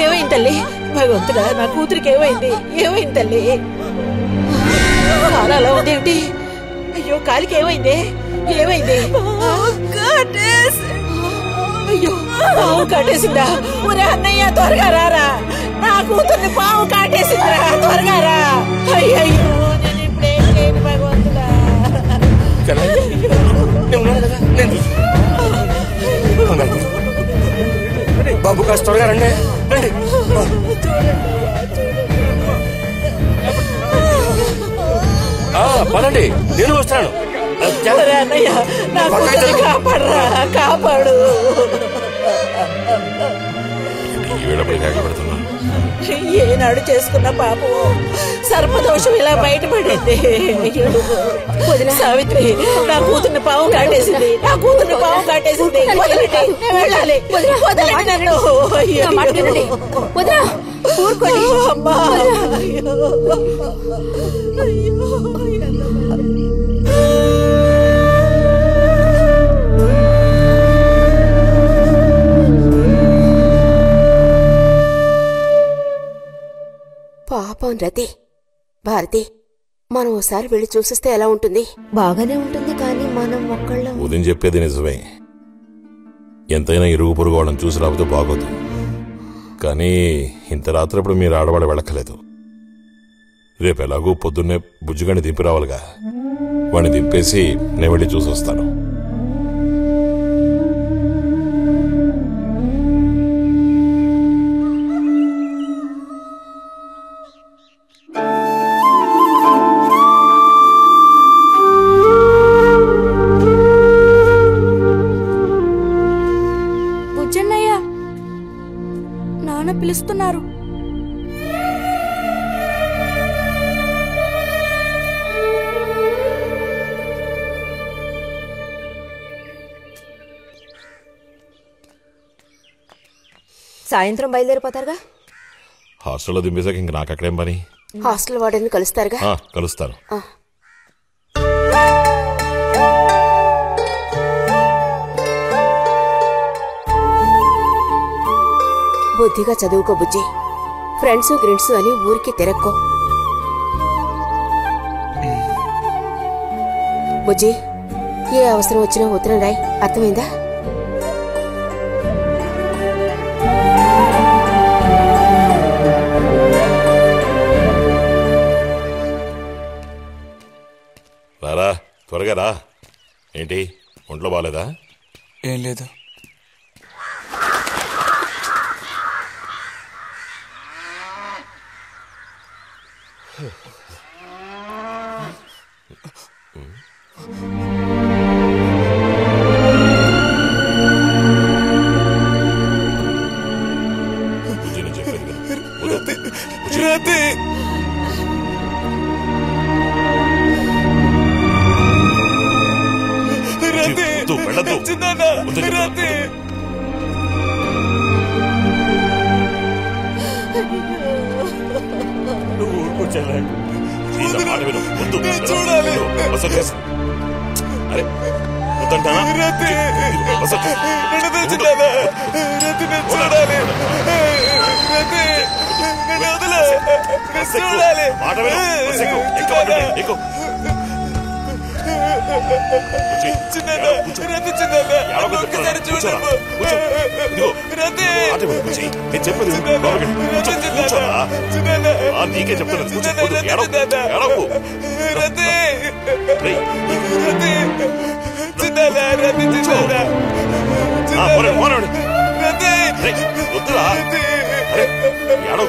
ఏమైంది తల్లి? భగవంతుడా, నా కూతురికి ఏమైంది? ఏమైంది తల్లి? కాలు అలా ఉందేమిటి? అయ్యో, కాలికి ఏమైంది? ఏమైంది? అయ్యో, పావు కాటేసిందా? ఒరే అన్నయ్య, త్వరగా రారా, నా కూతుర్ని పావు కాటేసిందిరా, త్వరగా రా. అయ్యో, నేను ఇప్పుడేం చేయను భగవంతుడా. బాబు కాస్త త్వరగా రండి. పదండి, నేను వస్తాను. అన్నయ్య, నా కూతుర్ని కాపాడరా, కాపాడు. ఏనాడు చేసుకున్న పాపం సర్పదోషం ఇలా బయటపడింది. సావిత్రి, నా కూతుర్ని పాము కాటేసింది, నా కూతుర్ని పాము కాటేసింది. వదలండి, నేను వెళ్ళాలి. వదలండి నన్ను. అమ్మా, పాపం రతి. భారతి, మనం ఓసారి వెళ్ళి చూసిస్తే ఎలా ఉంటుంది? బాగానే ఉంటుంది, కానీ మనం ఒక్కళ్ళం. ఉదయం చెప్పేది నిజమే. ఎంతైనా ఇరుగు పొరుగు వాళ్ళని చూసి రాబోతే బాగోదు. కానీ ఇంత రాత్రప్పుడు మీరు ఆడవాడ వెళ్ళక్కలేదు. రేపు ఎలాగూ పొద్దున్నే బుజ్జిగాని దింపి రావాలిగా. వాడిని దింపేసి నేను వెళ్ళి చూసి వస్తాను. పిలుస్తున్నారు. సాయంత్రం బయలుదేరిపోతారుగా? హాస్టల్లో దింపేశాక ఇంక నాకు అక్కడేం పని? హాస్టల్ వార్డెన్ కలుస్తారుగా? కలుస్తాను. బుద్ధిగా చదువుకో బుజ్జి. ఫ్రెండ్స్ గ్రిండ్స్ అని ఊరికి తిరక్కో. బుజ్జి, ఏ అవసరం వచ్చినా ఉత్తరం రాయి, అర్థమైందా? రారా త్వరగా రా. ఏంటి ఒంట్లో బాగాలేదా? ఏం లేదు. నీకే చెప్తాను. వద్దురా ఏడవ